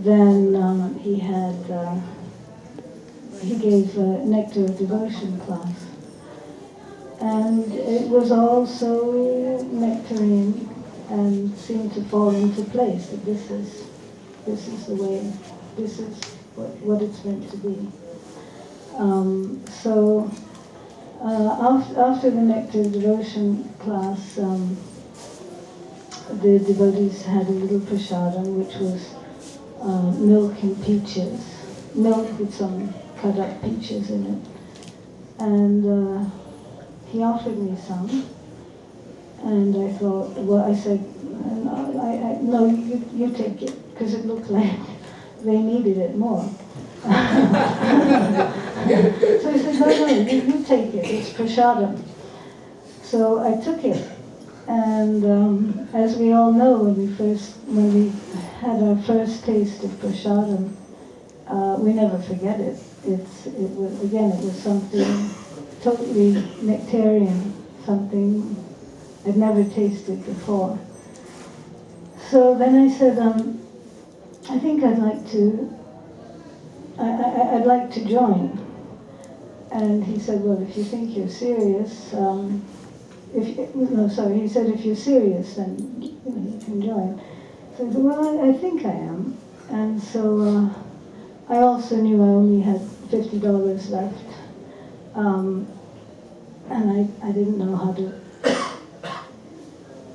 then he gave a Nectar of Devotion class. And it was all so nectarine and seemed to fall into place, that this is the way, this is what it's meant to be. After the Nectar of Devotion class, the devotees had a little prasadam, which was milk and peaches, milk with some cut up peaches in it. And he offered me some, and I thought, well, I said, no, you take it, because it looked like they needed it more. So he said, no, you take it, it's prasadam. So I took it, and as we all know, when we had our first taste of prasadam, we never forget it. It was something totally nectarian, something I'd never tasted before. So then I said, I think I'd like to join. And he said, well, if you think you're serious, he said, if you're serious, then you can join. So I said, well, I think I am. And so I also knew I only had $50 left. And I didn't know how to...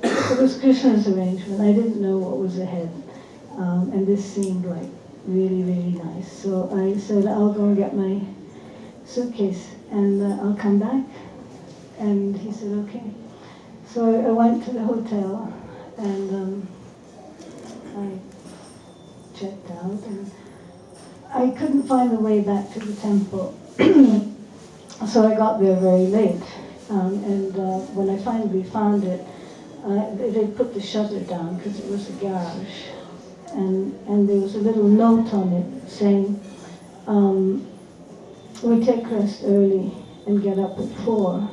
It was Krishna's arrangement. I didn't know what was ahead. And this seemed like really, really nice. So I said, I'll go and get my suitcase and I'll come back. And he said, okay. So I went to the hotel and I checked out, and I couldn't find the way back to the temple. So I got there very late. And when I finally found it, they put the shutter down because it was a garage. And there was a little note on it saying, we take rest early and get up at 4,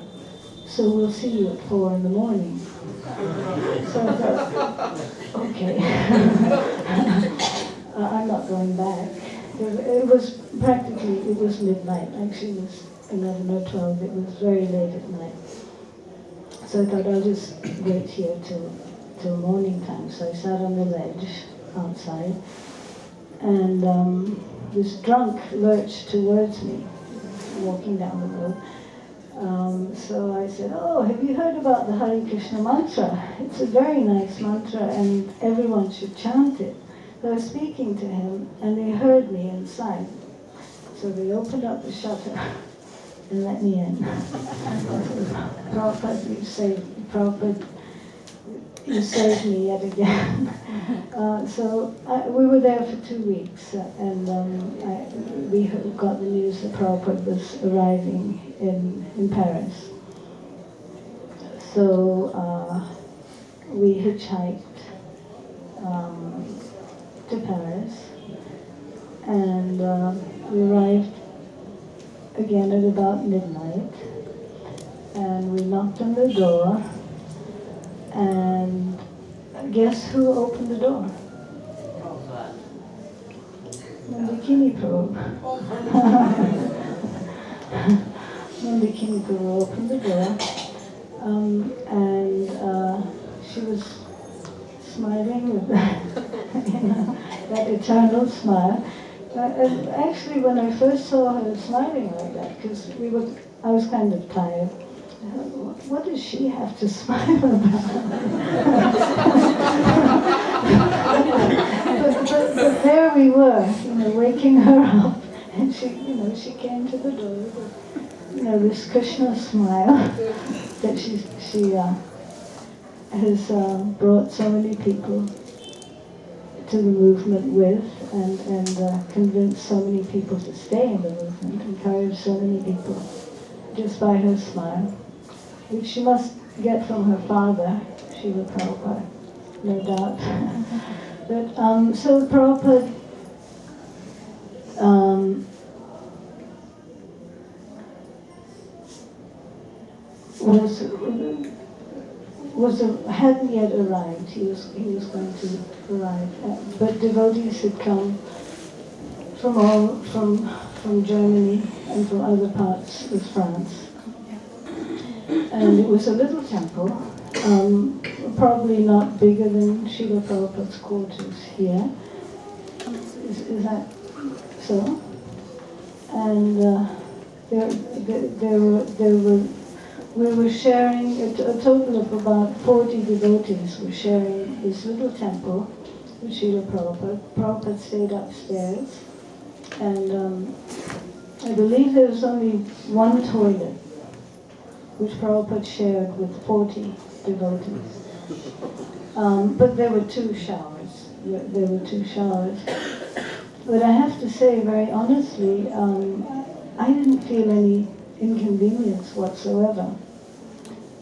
so we'll see you at 4 in the morning. So I thought, okay, I'm not going back. It was midnight. Actually, it was 11 or 12. It was very late at night. So I thought I'll just wait here till morning time. So I sat on the ledge outside, and this drunk lurched towards me, walking down the road. So I said, oh, have you heard about the Hare Krishna mantra? It's a very nice mantra, and everyone should chant it. So I was speaking to him, and they heard me inside. So they opened up the shutter and let me in. Prabhupada, you saved me yet again. So we were there for 2 weeks, and we got the news that Prabhupada was arriving in Paris. So we hitchhiked to Paris, and we arrived again at about midnight, and we knocked on the door, and guess who opened the door? Nandikini Prabhu. Nandikini Prabhu opened the door, and she was smiling with that eternal smile. And actually, when I first saw her smiling like that, because I was kind of tired. I thought, what does she have to smile about? but there we were, waking her up, and she came to the door with, this Krishna smile that she has brought so many people to the movement with, and convinced so many people to stay in the movement, encouraged so many people just by her smile, which she must get from her father, Srila Prabhupada, no doubt. But so Prabhupada hadn't yet arrived. He was going to arrive, but devotees had come from Germany and from other parts of France, and it was a little temple, probably not bigger than Srila Prabhupada's quarters here. Is that so? And we were sharing, a total of about 40 devotees were sharing this little temple with Srila Prabhupada. Prabhupada stayed upstairs, and I believe there was only one toilet, which Prabhupada shared with 40 devotees. But there were two showers. There were two showers. But I have to say, very honestly, I didn't feel any inconvenience whatsoever.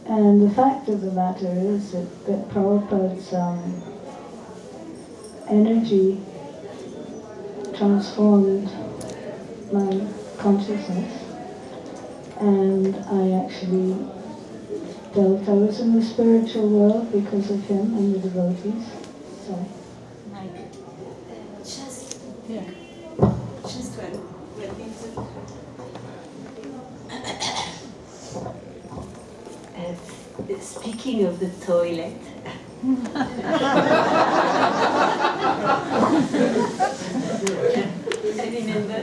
And the fact of the matter is that Prabhupada's energy transformed my consciousness, and I actually felt I was in the spiritual world because of him and the devotees. So. Just one thing. Speaking of the toilet, I remember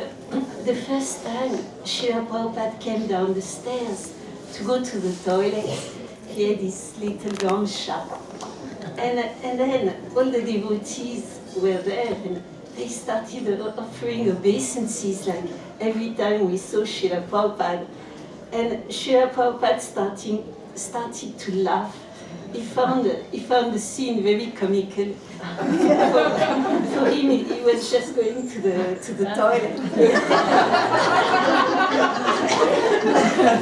the first time Srila Prabhupada came down the stairs to go to the toilet. He had this little gamsha, and then all the devotees were there, and they started offering obeisances like every time we saw Srila Prabhupada. And Srila Prabhupada started to laugh. He found the scene very comical. For him, he was just going to the toilet.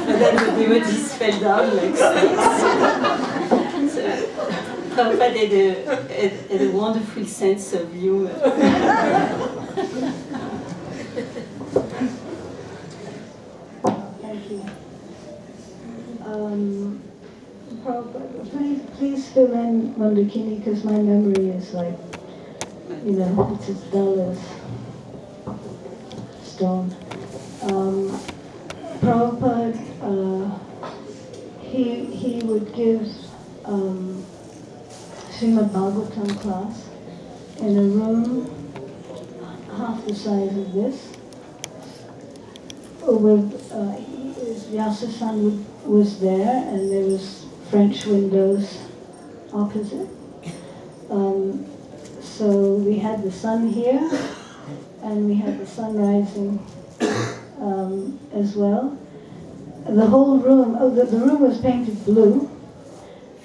And then the devotees fell down like snakes. So Prabhupada had a wonderful sense of humor. Thank you. Please fill in Mandakini, because my memory is like, it's as dull as stone. Prabhupada, he would give Srimad Bhagavatam class in a room half the size of this, with Vyasa-san was there, and there was French windows opposite. So we had the sun here, and we had the sun rising as well. The whole room, the room was painted blue,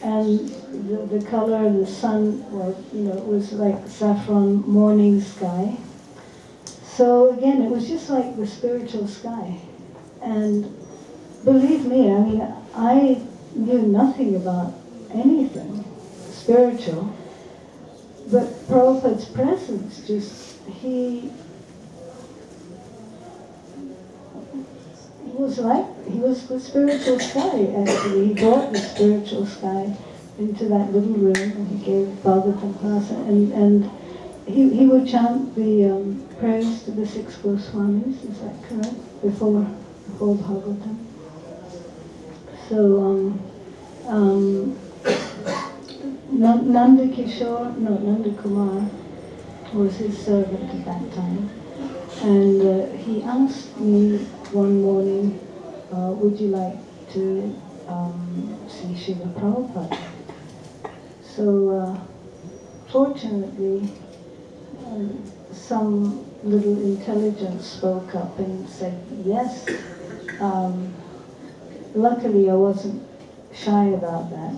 and the color of the sun was like saffron morning sky. So again, it was just like the spiritual sky. And believe me, I knew nothing about anything spiritual, but Prabhupada's presence he was the spiritual sky, actually. He brought the spiritual sky into that little room, and he gave Bhagavatam class, and he would chant the prayers to the 6 Goswamis, is that correct? Before Bhagavatam. So Nanda Kishore, no, Nanda Kumar was his servant at that time. And he asked me one morning, would you like to see Srila Prabhupada? So fortunately, some little intelligence spoke up and said yes. Luckily, I wasn't shy about that.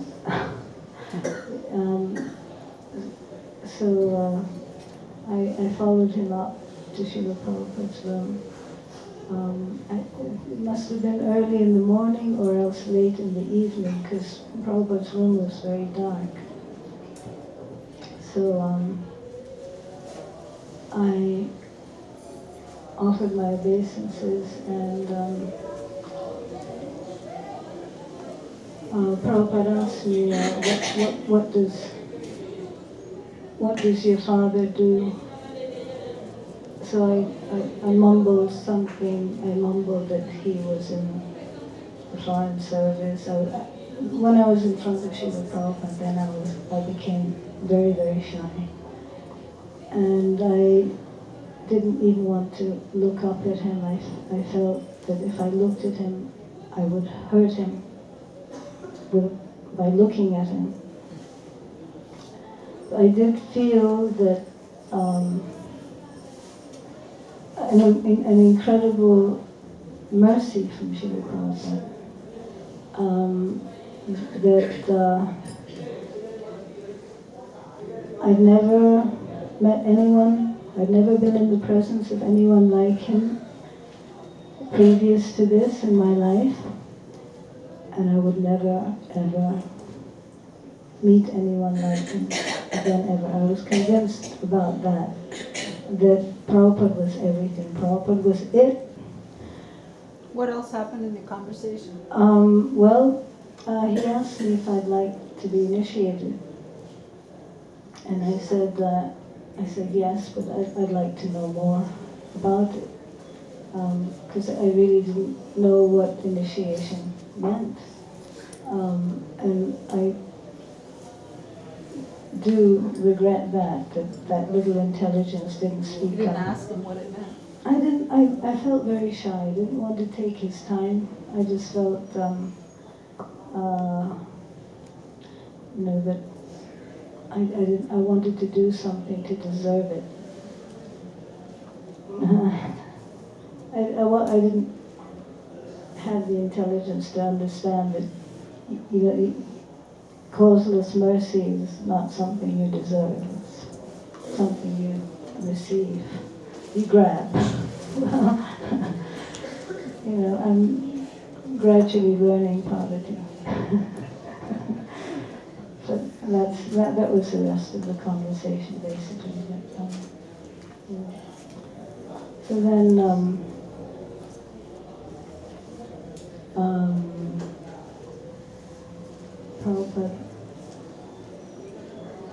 So I followed him up to Srila Prabhupada's room. It must have been early in the morning or else late in the evening, because Prabhupada's room was very dark. So I offered my obeisances, and Prabhupada asked me, what does your father do? So I mumbled something. I mumbled that he was in the foreign service. When I was in front of Srila Prabhupada, then I became very, very shy. And I didn't even want to look up at him. I felt that if I looked at him, I would hurt him by looking at him. I did feel that an incredible mercy from Srila Prabhupada, that I'd never met anyone, I'd never been in the presence of anyone like him previous to this in my life, and I would never ever meet anyone like him again ever. I was convinced about that Prabhupada was everything. Prabhupada was it. What else happened in the conversation? He asked me if I'd like to be initiated. And I said yes, but I'd like to know more about it. Because I really didn't know what initiation meant. And I do regret that little intelligence didn't speak up. You didn't ask him what it meant. I felt very shy. I didn't want to take his time. I just felt, that I wanted to do something to deserve it. I didn't have the intelligence to understand that, causeless mercy is not something you deserve. It's something you receive. You grab. I'm gradually learning poverty. But that was the rest of the conversation, basically. But, yeah. So then,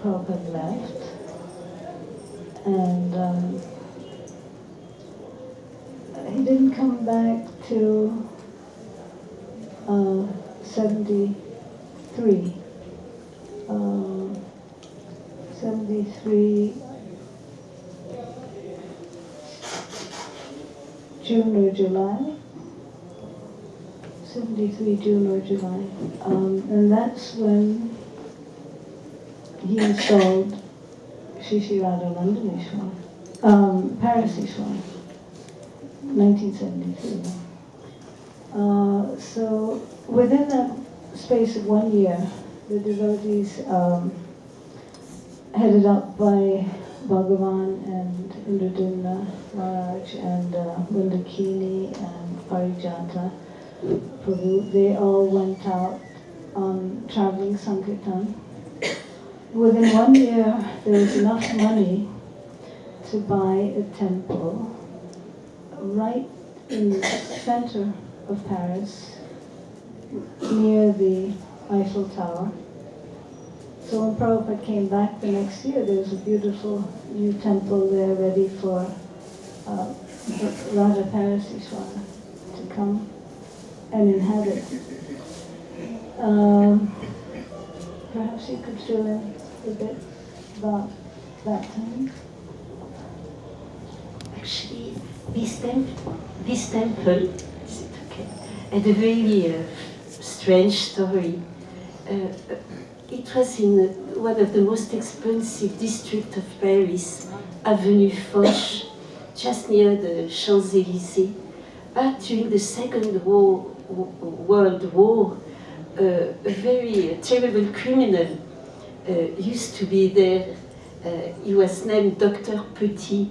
Prabhupada left, and he didn't come back till 73. 73 June or July. 73 June or July. And that's when he installed Shri Radha Landaneshwar, Paraseshwar, 1973. So within that space of 1 year, the devotees headed up by Bhagavan and Indradumna Maharaj and Vindakini and Parijata Prabhu, they all went out on traveling Sankirtan. Within 1 year, there was enough money to buy a temple right in the center of Paris, near the Eiffel Tower. So when Prabhupada came back the next year, there was a beautiful new temple there ready for Radha Paraseshwar to come and inhabit. perhaps you could fill in a bit about that time. Actually, this temple, is it okay, had a very strange story. It was in one of the most expensive districts of Paris, Avenue Foch, just near the Champs-Élysées. But during the Second World War, a very terrible criminal used to be there. He was named Dr. Petit.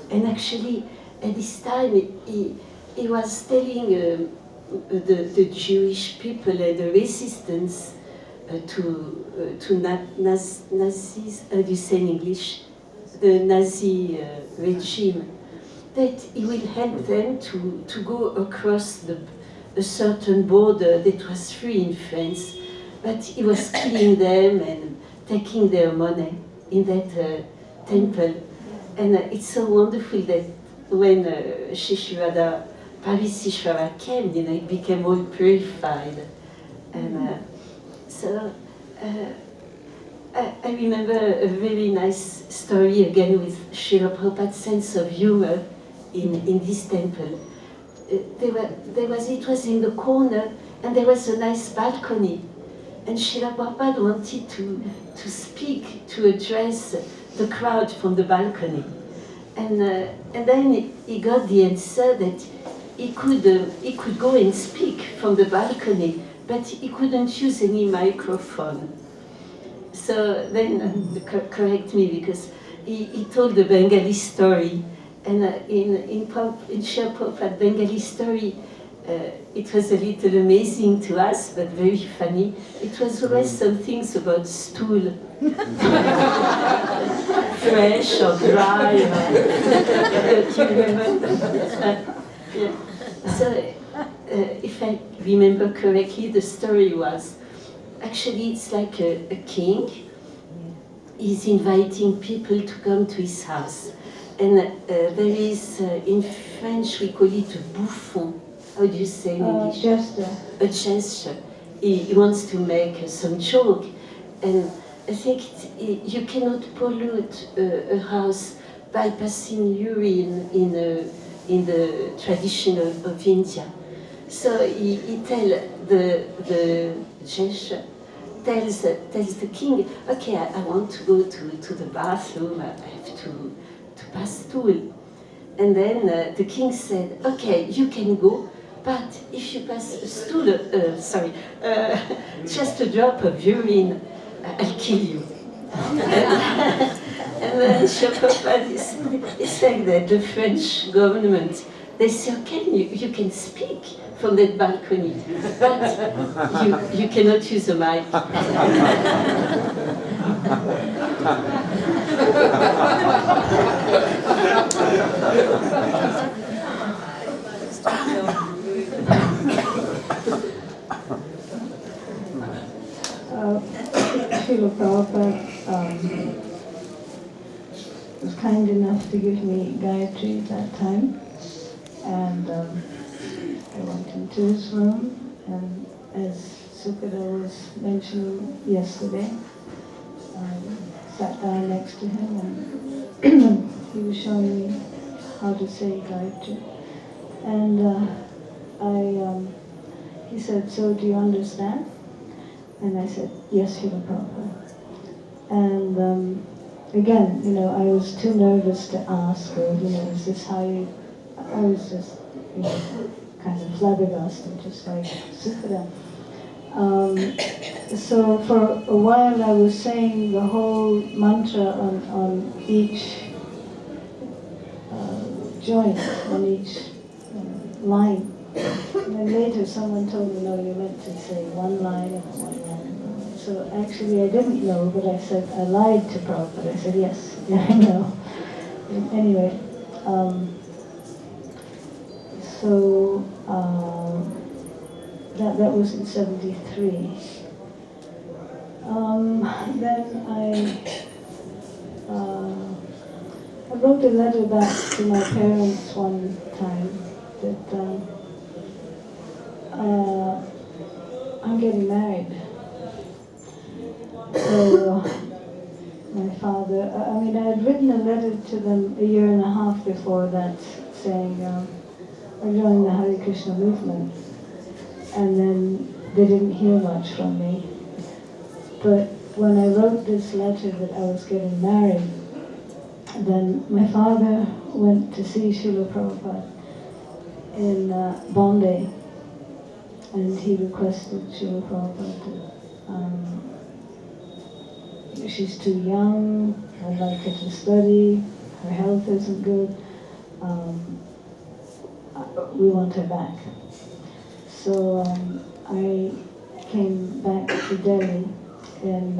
And actually, at this time, he was telling the Jewish people and the resistance to Nazis, how do you say in English, the Nazi regime, that he will help them to go across a certain border that was free in France, but he was killing them and taking their money in that temple. And it's so wonderful that when Shishivada, Paris Shishivada came, it became all purified. And so I remember a very nice story again with Srila Prabhupada's sense of humor in this temple. It was in the corner, and there was a nice balcony. And Srila Prabhupada wanted to speak, to address the crowd from the balcony. And then he got the answer that he could go and speak from the balcony, but he couldn't use any microphone. So then, correct me, because he told the Bengali story, and in Srila Prabhupada Bengali story, it was a little amazing to us, but very funny. It was always some things about stool. Fresh or dry. Do you remember? Yeah. So, if I remember correctly, the story was, actually it's like a king. He's inviting people to come to his house. And there is, in French, we call it a bouffon. How do you say in English? Jester. A jester. He wants to make some joke. And I think you cannot pollute a house by passing urine in the tradition of India. So he the jester tells the king, okay, I want to go to the bathroom, I have to pass stool. And then the king said, okay, you can go, but if you pass a stool, just a drop of urine, I'll kill you. And then Prabhupada is like that, the French government, they say, okay, you can speak from that balcony, but you cannot use a mic. Srila Prabhupada was kind enough to give me Gayatri at that time, and I went into his room, and as Sukada was mentioning yesterday, I sat down next to him, and he was showing me how to say Gayatri, and he said, so do you understand? And I said, yes, Srila Prabhupada. And again, I was too nervous to ask, or, is this how you... I was just, kind of flabbergasted, just like Sukada. So for a while I was saying the whole mantra on each joint, on each line. And then later someone told me, no, you meant to say one line and one line. So actually I didn't know, but I said, I lied to Prabhupada. I said, yes, yeah, I know. And anyway, so that was in 73. Then I wrote a letter back to my parents one time that I'm getting married. to them a year and a half before that saying, I joined the Hare Krishna movement. And then they didn't hear much from me. But when I wrote this letter that I was getting married, then my father went to see Srila Prabhupada in Bombay, and he requested Srila Prabhupada to, she's too young, I'd like her to study, her health isn't good, we want her back. So I came back to Delhi in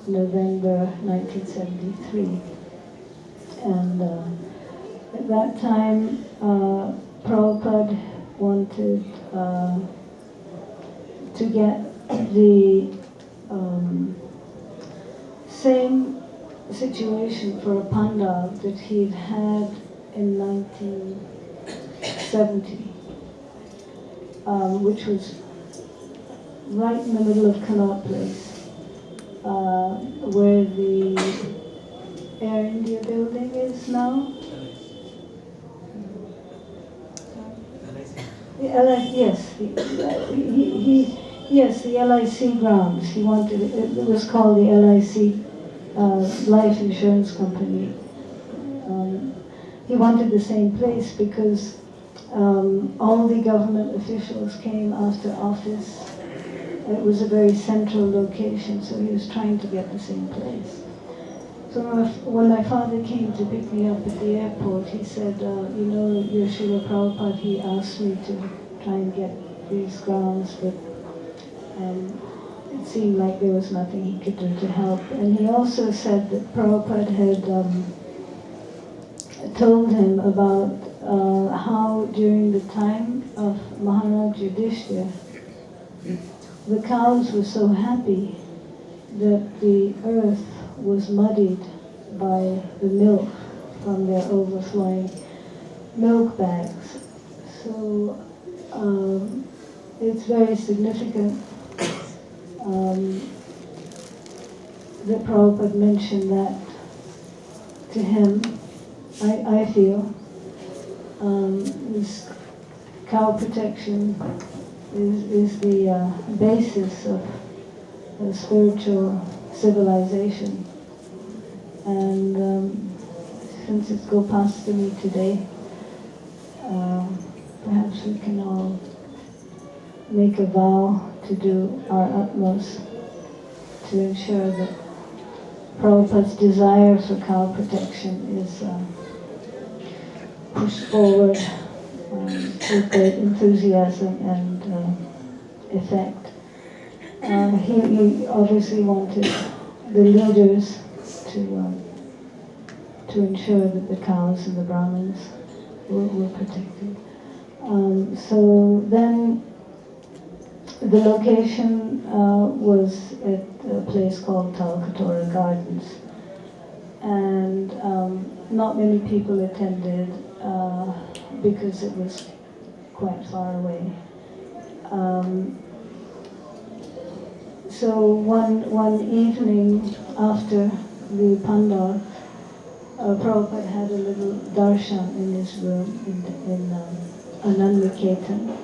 November 1973. And at that time, Prabhupada wanted to get the same situation for a pandal that he'd had in 1970, which was right in the middle of Connaught Place, where the Air India building is now. The LIC grounds. He wanted it was called the LIC Life Insurance Company. He wanted the same place because all the government officials came after office. It was a very central location, so he was trying to get the same place. So when my father came to pick me up at the airport, he said, you know, your Srila Prabhupada, he asked me to try and get these grounds, but it seemed like there was nothing he could do to help. And he also said that Prabhupada had told him about how during the time of Maharaj Yudhishthira, the cows were so happy that the earth was muddied by the milk from their overflowing milk bags. So it's very significant that Prabhupada mentioned that to him. I feel this cow protection is the basis of spiritual civilization. And since it's Gopastami today, perhaps we can all make a vow to do our utmost to ensure that Prabhupada's desire for cow protection is pushed forward with great enthusiasm and effect. He obviously wanted the leaders to ensure that the cows and the Brahmins were protected. So then the location was at a place called Talkatora Gardens, and not many people attended because it was quite far away. So one evening after the pandal, Prabhupada had a little darshan in his room in Anandiketan.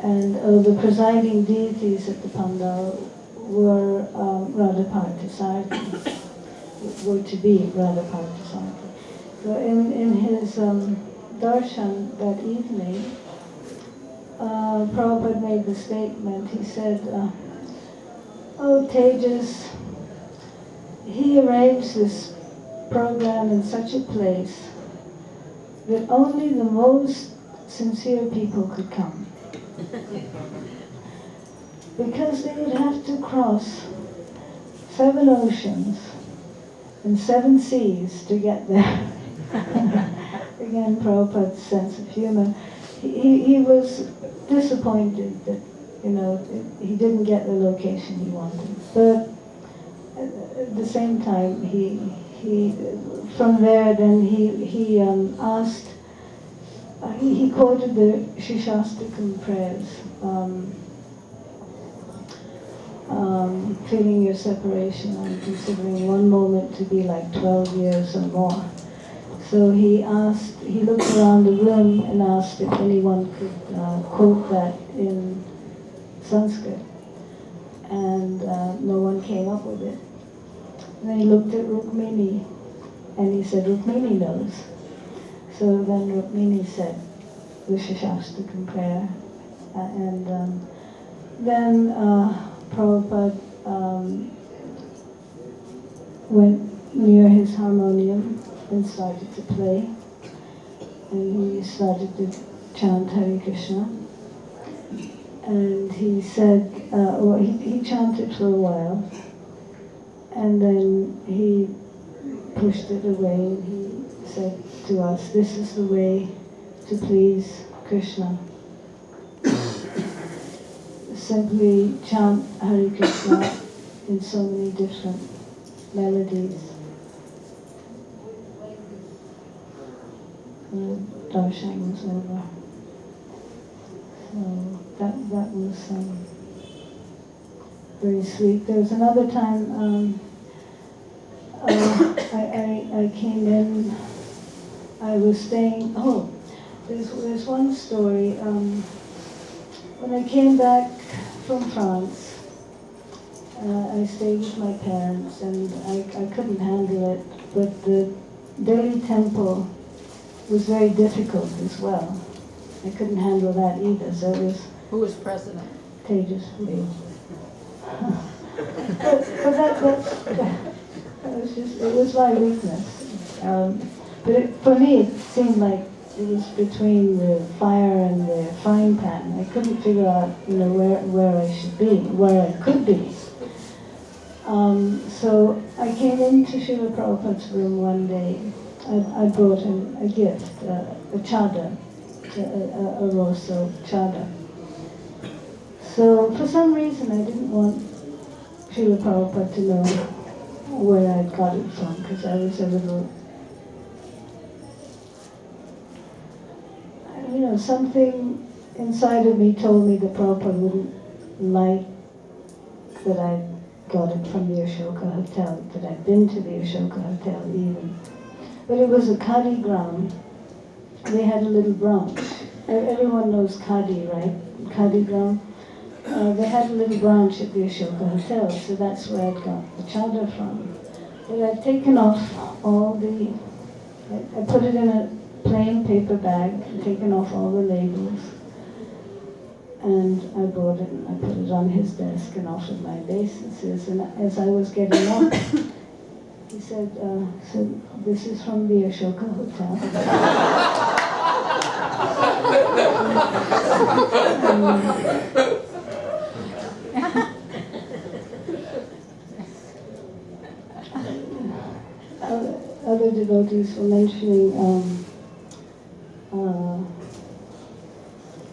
And the presiding deities at the pandal were Radhaparthasarthi, were to be Radhaparthasarthi. So in his darshan that evening, Prabhupada made the statement, he said, oh Tejas, he arranged this program in such a place that only the most sincere people could come. Because they would have to cross 7 oceans and 7 seas to get there. Again, Prabhupada's sense of humor. He was disappointed that, you know, he didn't get the location he wanted. But at the same time, he from there then he asked, he quoted the Shishastakam prayers, feeling your separation and considering one moment to be like 12 years or more. So he looked around the room and asked if anyone could quote that in Sanskrit. And no one came up with it. And then he looked at Rukmini, and he said, Rukmini knows. So then Rukmini said, Vishashastakam prayer. Then Prabhupada went near his harmonium and started to play. And he started to chant Hare Krishna. And he said, he chanted for a while. And then he pushed it away and he said to us, this is the way to please Krishna. Simply chant Hare Krishna in so many different melodies. Darshan was over. So that was very sweet. There was another time I came in, I was staying, there's one story. When I came back from France, I stayed with my parents and I couldn't handle it, but the Delhi temple was very difficult as well. I couldn't handle that either, so it was... Who was president? Tejasvi. but that was just, it was my weakness. But for me it seemed like it was between the fire and the frying pan. I couldn't figure out, where I should be, where I could be. So I came into Srila Prabhupada's room one day. I brought him a gift, a chadar, a raw silk chadar. So for some reason I didn't want Srila Prabhupada to know where I got it from, because I was a little, something inside of me told me that Prabhupada wouldn't like that I got it from the Ashoka Hotel, that I'd been to the Ashoka Hotel even. But it was a Khadi gram. They had a little branch. Everyone knows Khadi, right? Khadi gram. They had a little branch at the Ashoka Hotel, so that's where I got the chadar from. But I'd taken off all the... I put it in a plain paper bag, and taken off all the labels. And I brought it and I put it on his desk and offered my obeisances. And as I was getting up, he said, so this is from the Ashoka Hotel. Other devotees were mentioning,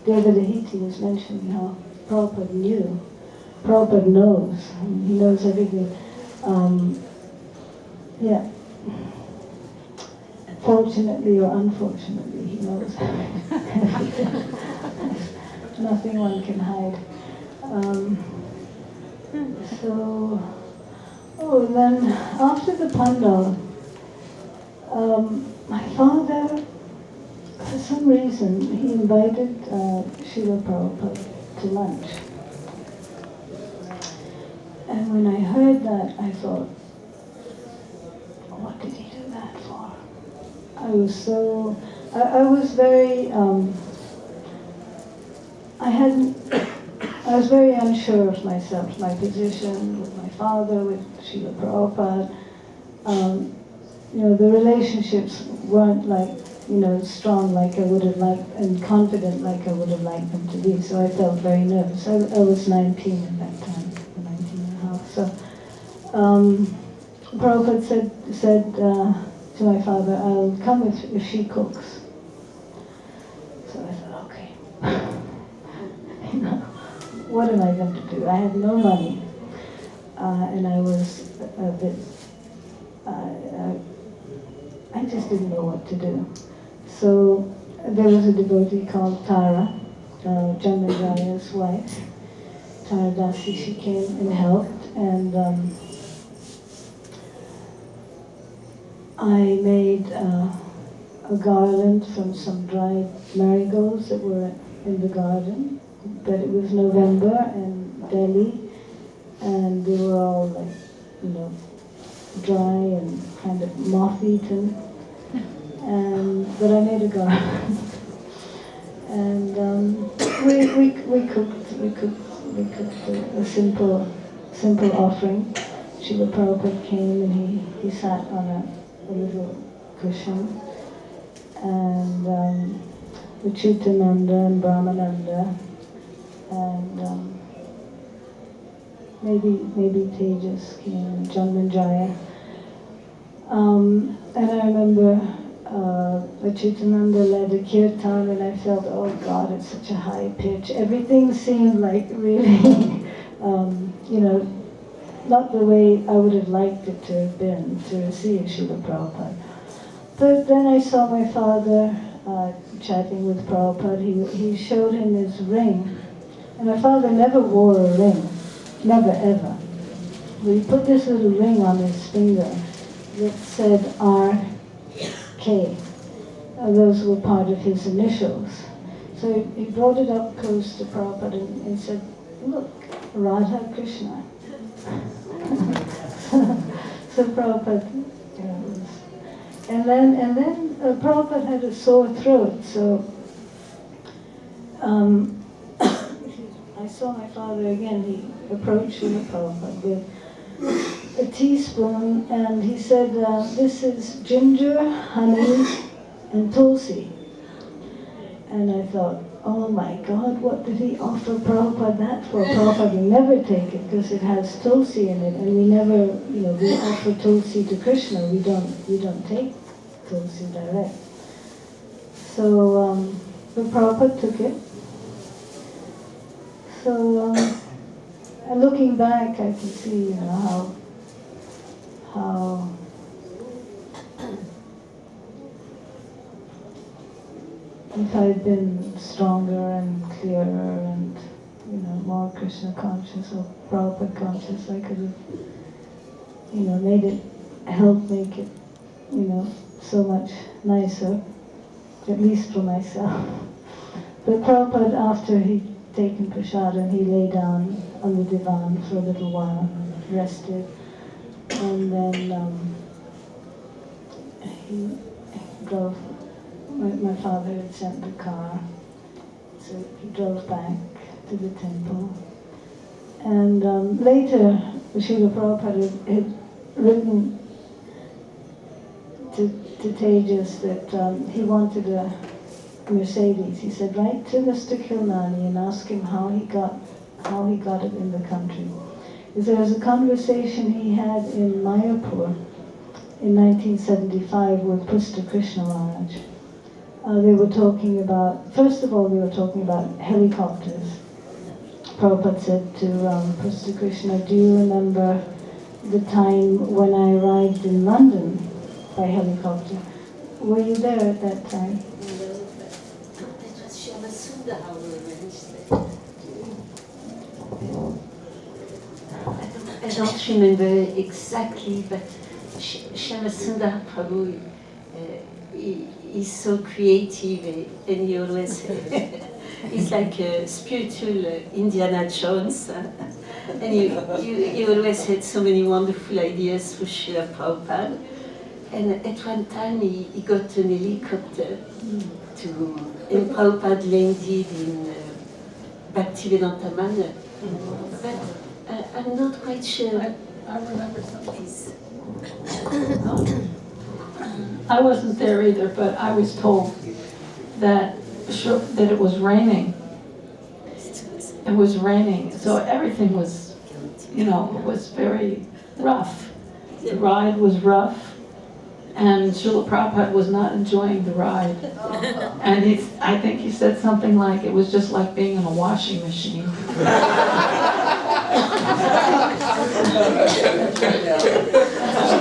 David Ahiti was mentioning how Prabhupada knew. Prabhupada knows. He knows everything. Yeah. Fortunately or unfortunately, he knows everything. Nothing one can hide. And then after the pandal, my father, for some reason, he invited Srila Prabhupada to lunch. And when I heard that, I thought, what did he do that for? I was very, I was very unsure of myself, my position with my father, with Srila Prabhupada. The relationships weren't strong like I would have liked, and confident like I would have liked them to be. So I felt very nervous. I was 19 at that time, 19 and a half. So Prabhupada said to my father, I'll come if she cooks. So I thought, okay. What am I going to do? I had no money. And I was a bit, I just didn't know what to do. So there was a devotee called Tara, Janmaraya's wife. Tara Dasi, she came and helped, and I made a garland from some dried marigolds that were in the garden. But it was November in Delhi, and they were all like, you know, dry and kind of moth-eaten. But I made a garland, and we cooked a simple offering. Srila Prabhupada came and he sat on a little cushion, and Achyutananda and Brahmananda and maybe Tejas came and Janmanjaya. And I remember Achyutananda led a kirtan, and I felt, oh God, it's such a high pitch. Everything seemed like really, you know, not the way I would have liked it to have been to receive Srila Prabhupada. But then I saw my father chatting with Prabhupada. He showed him his ring, and my father never wore a ring, never ever. But he put this little ring on his finger that said R.K. Those were part of his initials. So he brought it up close to Prabhupada and said, look, Radha Krishna. So Prabhupada, you know, and then Prabhupada had a sore throat, so I saw my father again. He approached Srila Prabhupada with a teaspoon, and he said, this is ginger, honey, and tulsi. And I thought, oh my God, what did he offer Prabhupada that for? Prabhupada will never take it because it has tulsi in it, and we never, you know, we offer tulsi to Krishna. We don't take tulsi direct. So, but Prabhupada took it. So, and looking back, I can see, you know, how if I had been stronger and clearer and, you know, more Krishna conscious or Prabhupada conscious, I could have, you know, make it, you know, so much nicer, at least for myself. But Prabhupada, after he'd taken prasadam, he lay down on the divan for a little while, rested, and then he drove. My father had sent the car, so he drove back to the temple. And later, Srila Prabhupada had written to Tejas that he wanted a Mercedes. He said, write to Mr. Kilnani and ask him how he got it in the country. Because there was a conversation he had in Mayapur in 1975 with Pusta Krishna Maharaj. They were talking about, first of all, they were talking about helicopters. Prabhupada said to Pusta Krishna, do you remember the time when I arrived in London by helicopter? Were you there at that time? That was Shyamasunder who arranged it. I don't remember exactly, but Shyamasunder Prabhu, he's so creative, and he always he's like a spiritual Indiana Jones, and he always had so many wonderful ideas for Srila Prabhupada. And at one time he got an helicopter and Prabhupada landed in Bhaktivedanta Manor. But I'm not quite sure. I remember some of these. I wasn't there either, but I was told that it was raining. It was raining, so everything was, you know, was very rough. The ride was rough, and Srila Prabhupada was not enjoying the ride. And I think he said something like, it was just like being in a washing machine.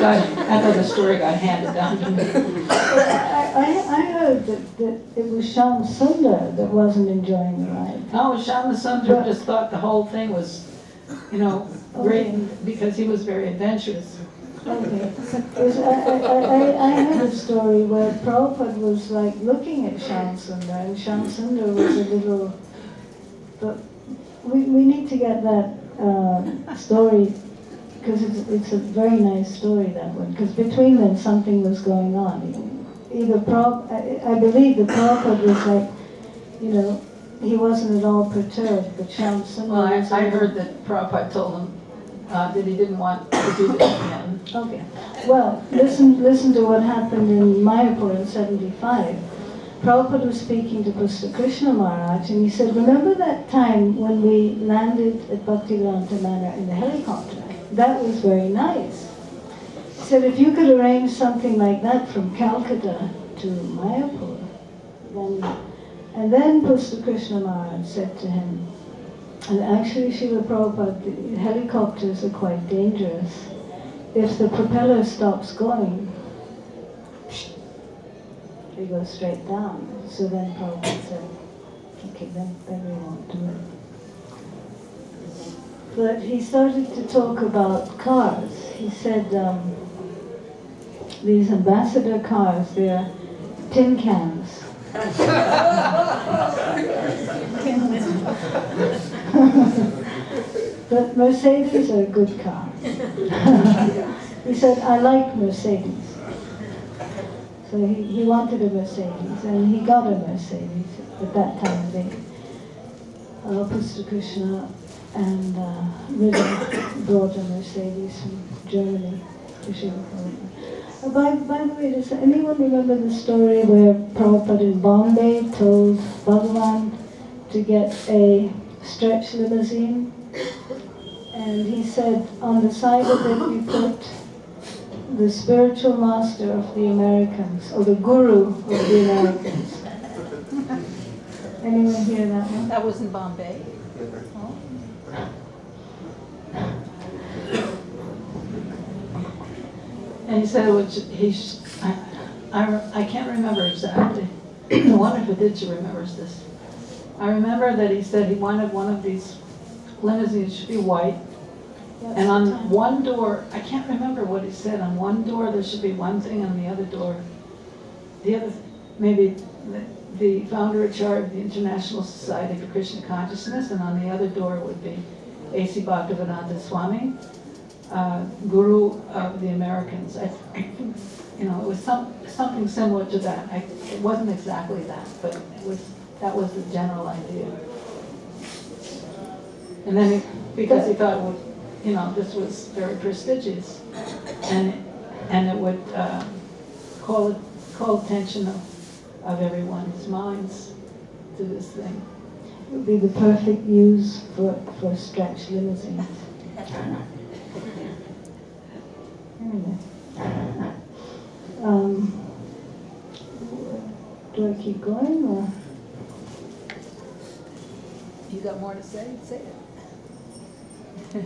I know the story got handed down to me. I heard that it was Shyam Sundar that wasn't enjoying the ride. No, Shyama Sundar just thought the whole thing was, you know, great because he was very adventurous. Okay. Because I heard a story where Prabhupada was like looking at Shyam Sundar, and Shyam Sundar was a little. But we need to get that story, because it's a very nice story, that one. Because between them something was going on. Either I believe the Prabhupada was like, he wasn't at all perturbed, but Shyam Sundar. Well, was a I little- heard that Prabhupada told him that he didn't want to do this again. Okay. Well, listen to what happened in Mayapur in 75. Prabhupada was speaking to Pusta Krishna Maharaj, and he said, remember that time when we landed at Bhaktivedanta Manor in the helicopter? That was very nice. He said, if you could arrange something like that from Calcutta to Mayapur, then... And then Pusta Krishna Maharaj said to him, and actually Srila Prabhupada, the helicopters are quite dangerous. If the propeller stops going, they go straight down. So then Prabhupada said, okay, then we won't do it. But he started to talk about cars. He said, these ambassador cars, they're tin cans. But Mercedes are a good car. He said, I like Mercedes. So he wanted a Mercedes, and he got a Mercedes at that time. Pusta Krishna and Rida brought a Mercedes from Germany to Srila Prabhupada. By the way, does anyone remember the story where Prabhupada in Bombay told Bhagavan to get a stretch limousine? And he said, on the side of it you put the spiritual master of the Americans, or the guru of the Americans. Anyone hear that one? That was in Bombay. And he said, I can't remember exactly. I wonder if Aditya remembers this. I remember that he said he wanted one of these limousines should be white. That's And the on time. one door, I can't remember what he said, on one door there should be one thing, on the other door, the other, maybe the founder in charge of the International Society for Krishna Consciousness, and on the other door would be A.C. Bhaktivedanta Swami, Guru of the Americans. I think, it was something similar to that. It wasn't exactly that, but that was the general idea. And then because he thought, this was very prestigious, and it would call attention of everyone's minds to this thing. It would be the perfect use for stretch limousines. Anyway. Do I keep going, or? You got more to say? Say it.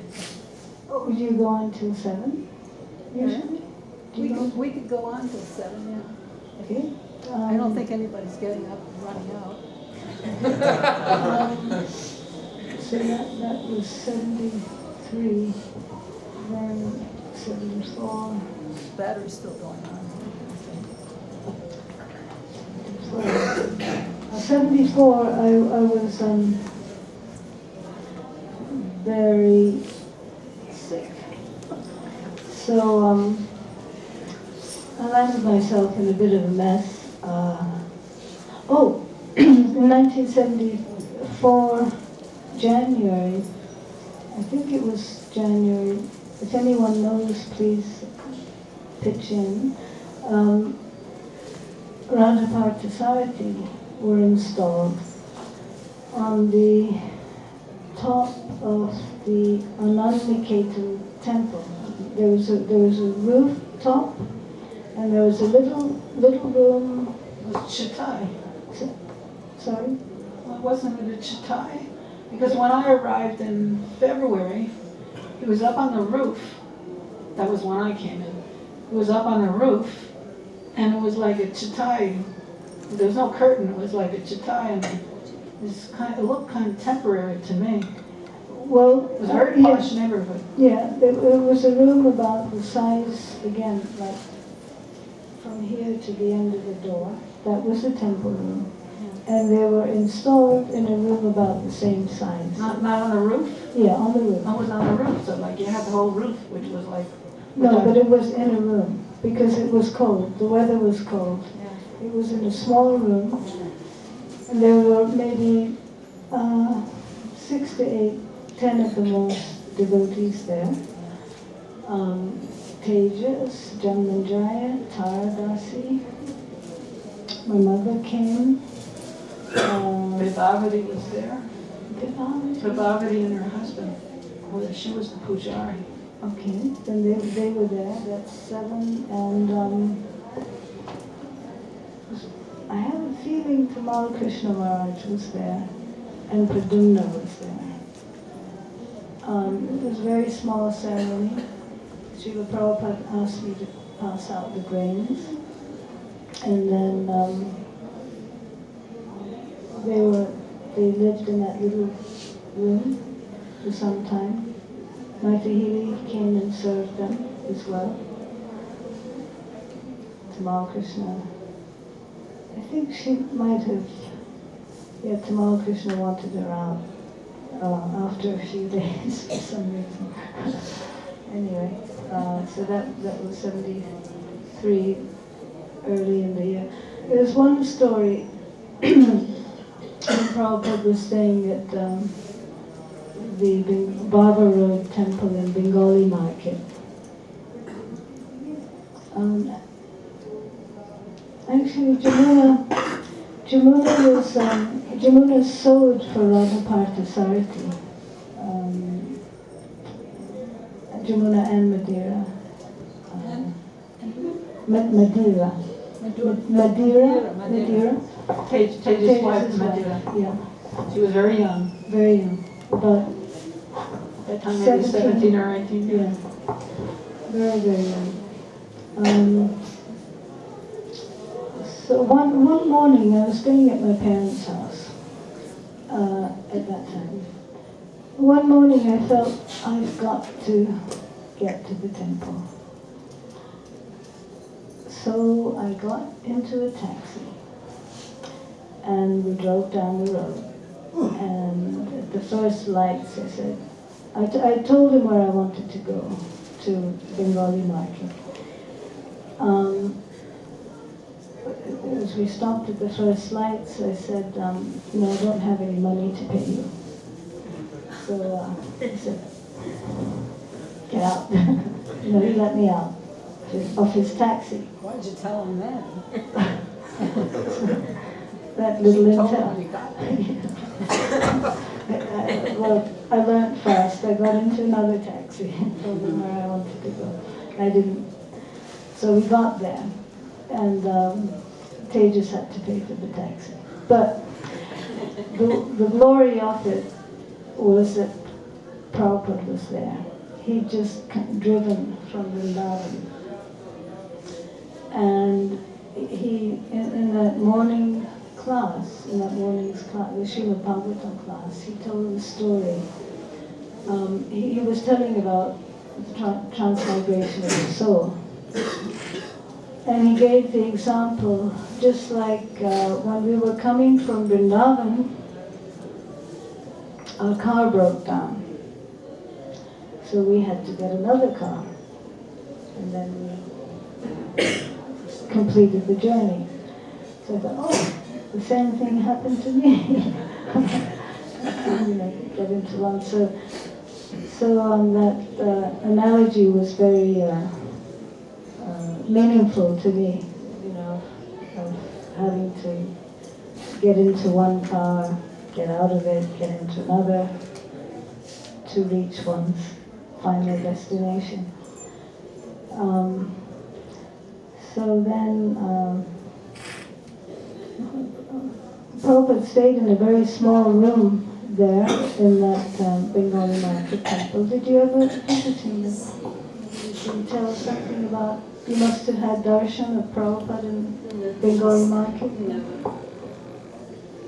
Would you go on till 7? Usually? Do you go- We could go on till 7, yeah. Okay. I don't think anybody's getting up and running out. So that was 73, then 74. Battery's still going on. 74, I was very sick. So I landed myself in a bit of a mess. In 1974, January, I think it was January, if anyone knows, please pitch in. Radhaparthasarthi were installed on the top of the Ananda temple. There was a rooftop, and there was a little room. It was Chittai. Sorry? Well, wasn't it a Chittai? Because when I arrived in February, it was up on the roof. That was when I came in. It was up on the roof, and it was like a Chittai. There was no curtain. It was like a Chittai, and it looked kind of temporary to me. Well, It was a very posh neighborhood. yeah, there was a room about the size, again, like from here to the end of the door. That was the temple room. And they were installed in a room about the same size. Not on the roof? Yeah, on the roof. I was on the roof, so like you had the whole roof, which was like. No, but it was in a room because it was cold. The weather was cold. It was in a small room, and there were maybe 6 to 8, 10 at the most devotees there. Tejas, Janmanjaya, Taradasi. My mother came. Vibhavati was there. Vibhavati. Vibhavati and her husband. Well, she was the pujari. Okay, then they were there. That's 7, and I have a feeling Tamal Krishna Maharaj was there, and Pradumna was there. It was a very small ceremony. Srila Prabhupada asked me to pass out the grains, and then they lived in that little room for some time. Mataji came and served them as well. Tamal Krishna, I think she might have, Tamal Krishna wanted her out after a few days for some reason. Anyway, so that was 73, early in the year. There's one story when Prabhupada was staying at the Baba Road temple in Bengali market. Actually, Jamuna sewed for Radha Parthasarthi. Jamuna and Madeira. Madeira. Tejas' wife, Madeira. Yeah, She was very young. very young. But At that time, maybe 17 or 18. yeah, very, very young. So one morning, I was staying at my parents' house at that time. One morning, I felt I've got to get to the temple. So I got into a taxi, and we drove down the road. And at the first lights, I said, I told him where I wanted to go, to Bengali market. As we stopped at the first lights, I said, I don't have any money to pay you. So he said, get out. He let me out of his taxi. Why'd you tell him that? That little You told intel. him you got Well, I learned fast. I got into another taxi and told them where I wanted to go. I didn't. So we got there, and Tejas had to pay for the taxi. But the glory of it was that Prabhupada was there. He'd just driven from Vrindavan. And he, in that morning class, in that morning's class, the Srimad Bhagavatam class, he told the story. He was telling about the transmigration of the soul. And he gave the example, just like when we were coming from Vrindavan, our car broke down. So we had to get another car. And then we completed the journey. So I thought, oh, the same thing happened to me. Get into one. So that analogy was very meaningful to me, of having to get into one car, get out of it, get into another, to reach one's final destination. So then Prabhupada stayed in a very small room there in that Bengali market temple. Did you ever visit him? Can you tell us something about, you must have had darshan of Prabhupada in Bengali market? No.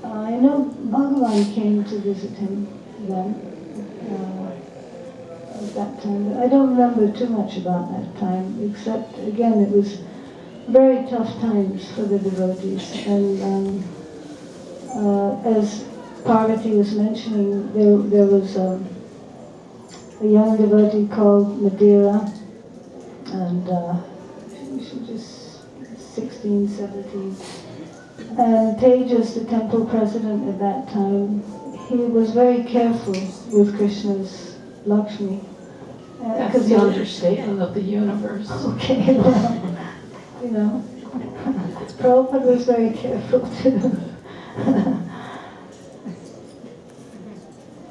I know Bhagavan came to visit him then. at that time. I don't remember too much about that time, except, again, it was very tough times for the devotees. And as Parvati was mentioning, there was a young devotee called Madeira, and she was just 16, 17. And Tejas, the temple president at that time, he was very careful with Krishna's Lakshmi. That's the understatement of the universe. Okay, well, you know, Prabhupada was very careful too.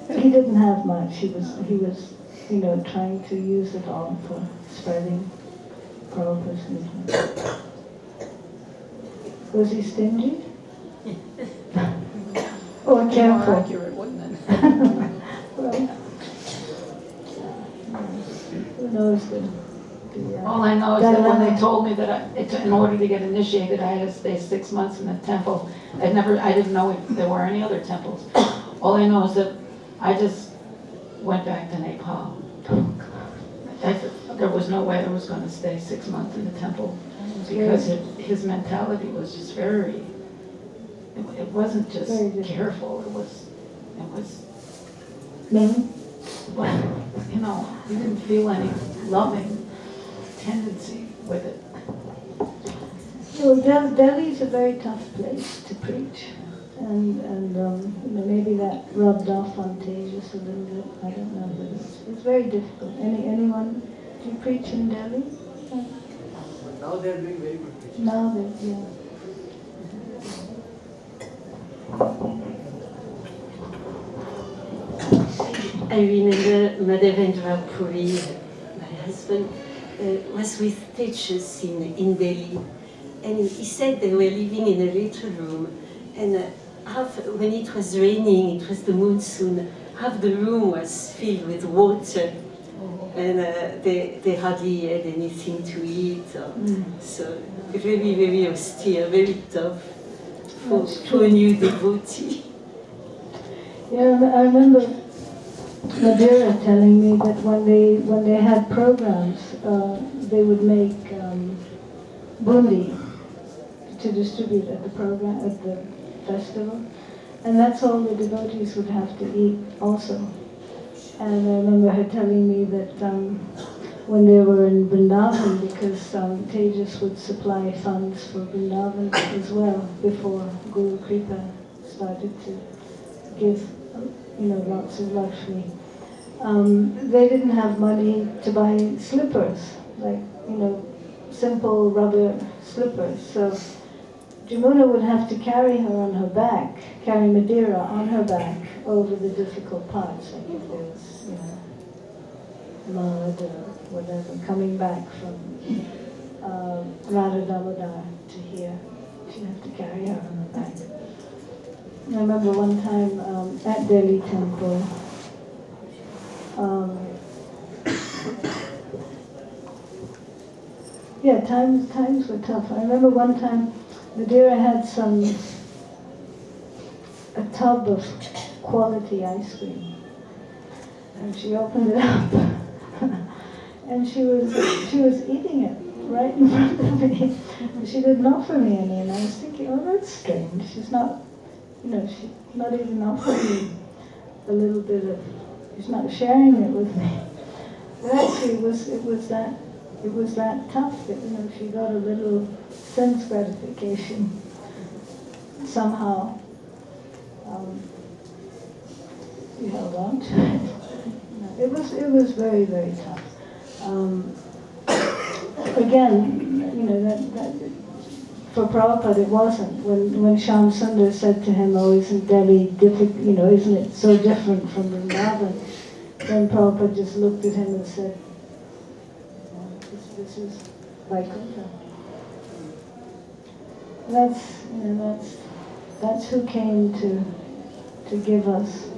He didn't have much. He was, you know, trying to use it all for spreading Prabhupada's movement. Was he stingy? Or More careful? accurate, wouldn't it? Well, who knows All I know is that when they told me that in order to get initiated, I had to stay 6 months in the temple. I didn't know if there were any other temples. All I know is that I just went back to Nepal. There was no way I was going to stay 6 months in the temple, because his mentality was just very, it wasn't just careful, it was, well, you know, you didn't feel any loving tendency with it. Well, Delhi's a very tough place to preach, and you know, maybe that rubbed off on Tejas a little bit. I don't know, but it's very difficult. Anyone? Do you preach in Delhi? But now they are doing very good preaching. Now they, yeah. I remember Madhavendra Puri, my husband, was with teachers in Delhi, and he said they were living in a little room, and when it was raining, it was the monsoon, half the room was filled with water, and they hardly had anything to eat, so really very austere, very tough for a new devotee. Yeah, I remember Madeira telling me that when they had programs, they would make bundi to distribute at the festival, and that's all the devotees would have to eat also. And I remember her telling me that when they were in Vrindavan, because Tejas would supply funds for Vrindavan as well before Guru Kripa started to give, you know, lots of Lakshmi. They didn't have money to buy slippers, like, you know, simple rubber slippers. So Jamuna would have to carry her on her back, carry Madeira on her back over the difficult parts, like if there was, you know, mud or whatever, coming back from Radha Damodar to here. She'd have to carry her on her back. I remember one time at Delhi Temple, yeah, times were tough. I remember one time Madeira had a tub of quality ice cream, and she opened it up, and she was eating it right in front of me. She didn't offer me any, and I was thinking, oh, that's strange. She's not, you know, she's not even offering me a little bit of. She's not sharing it with me. But actually, it was that tough that, you know, she got a little sense gratification somehow. She held on to it. It was very, very tough. Again, you know, that for Prabhupada it wasn't. When Shyam Sundar said to him, "Oh, isn't Delhi difficult? You know, isn't it so different from Vrindavan?" Then Prabhupada just looked at him and said, "This is Vaikuntha." That's who came to give us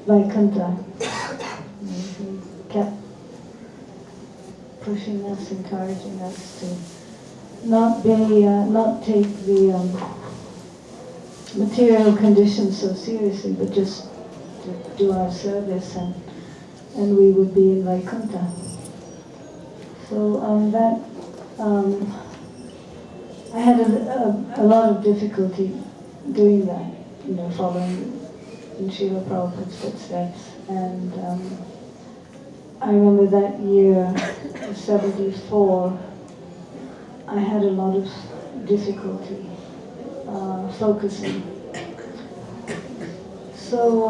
Vaikuntha. He kept pushing us, encouraging us to not take the material conditions so seriously, but just to do our service, and we would be in Vaikuntha. So I had a lot of difficulty doing that, following in Srila Prabhupada's footsteps. And I remember that year, 74, I had a lot of difficulty focusing. So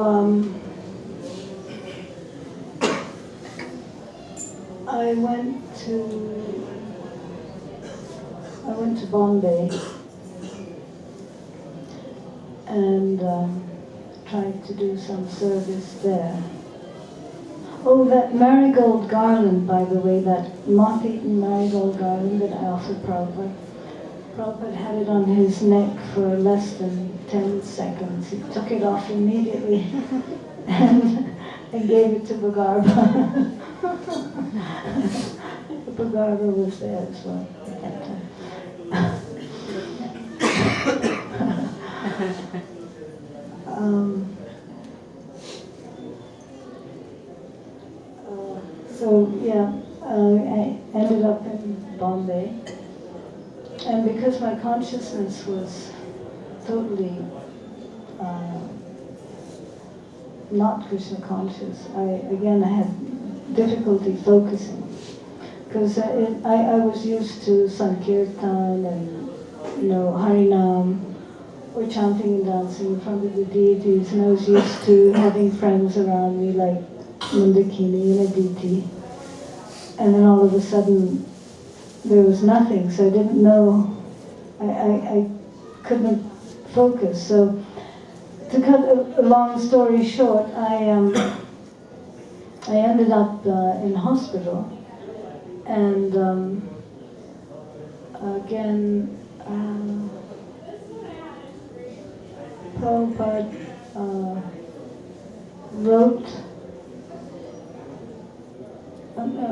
I went to Bombay and tried to do some service there. Oh, that marigold garland, by the way, that moth-eaten marigold garland that I offered Prabhupada. Prabhupada had it on his neck for less than 10 seconds. He took it off immediately and gave it to Bhagarva. Bhagarva was there as well at that time. I ended up in Bombay, and because my consciousness was totally not Krishna conscious, I had difficulty focusing, because I was used to Sankirtan and Harinam, or chanting and dancing in front of the deities, and I was used to having friends around me like Mandakini and Aditya. And then all of a sudden, there was nothing, so I didn't know, I couldn't focus. So, to cut a long story short, I ended up in hospital, and again, Prabhupada wrote.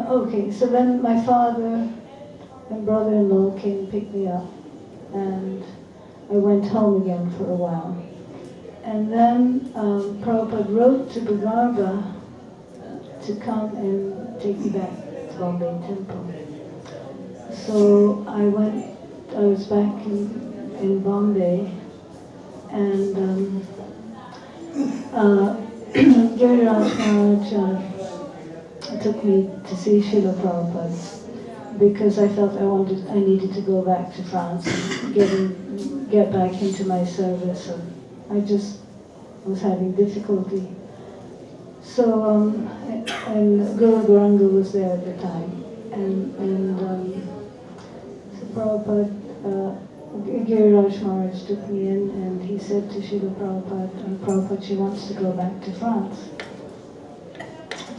Okay, so then my father and brother-in-law came and picked me up, and I went home again for a while. And then Prabhupada wrote to Bhagarva to come and take me back to Bombay Temple. So I was back in Bombay, and Giriraj Maharaj took me to see Srila Prabhupada because I felt I needed to go back to France and get back into my service. So I just was having difficulty. So and Guru Gauranga was there at the time, and so Prabhupada, Giriraj Maharaj took me in, and he said to Srila Prabhupada, she wants to go back to France.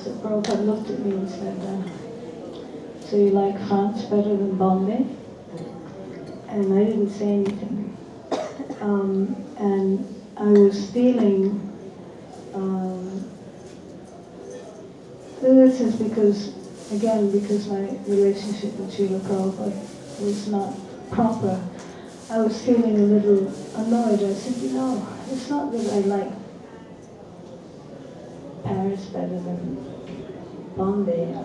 So Prabhupada looked at me and said, so you like France better than Bombay? And I didn't say anything. And I was feeling, this is because my relationship with Srila Prabhupada was not proper. I was feeling a little annoyed. I said, it's not that I like Paris better than Bombay, I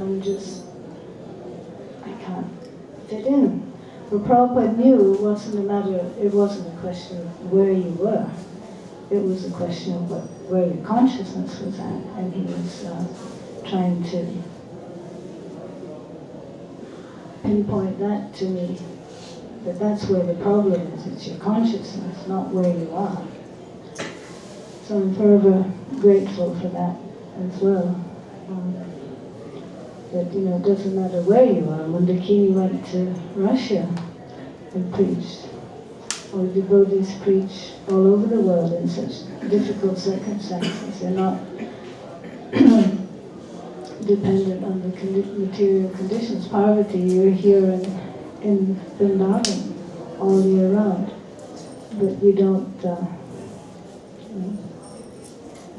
can't fit in. But Prabhupada knew it wasn't a question of where you were. It was a question of where your consciousness was at, and he was trying to pinpoint that to me, that's where the problem is. It's your consciousness, not where you are. So I'm forever grateful for that as well. That it doesn't matter where you are. When Dakini went to Russia and preached, or devotees preach all over the world in such difficult circumstances. They're not dependent on the material conditions. Parvati, you're here in Vrindavan all year round, but you don't.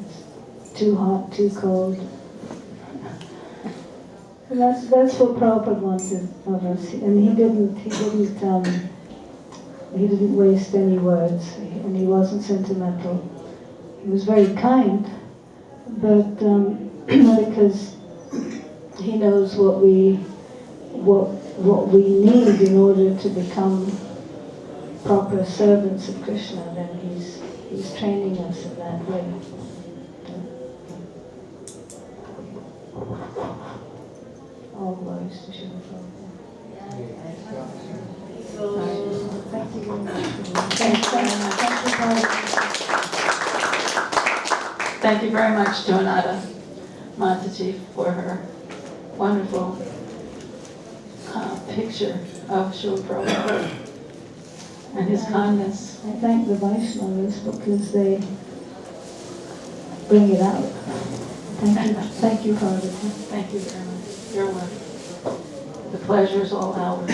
It's too hot, too cold. And that's what Prabhupada wanted of us, and he didn't waste any words, and he wasn't sentimental. He was very kind, but because he knows what we need in order to become proper servants of Krishna, then he's training us in that way. All glories to Srila Prabhupada. Thank you very much. Thank you, Prabhupada. Thank you very much to Anada Mataji for her wonderful picture of Srila Prabhupada and his kindness. I thank the Vaishnavas because they bring it out. Thank you, Father. Thank you very much. You're welcome. The pleasure is all ours.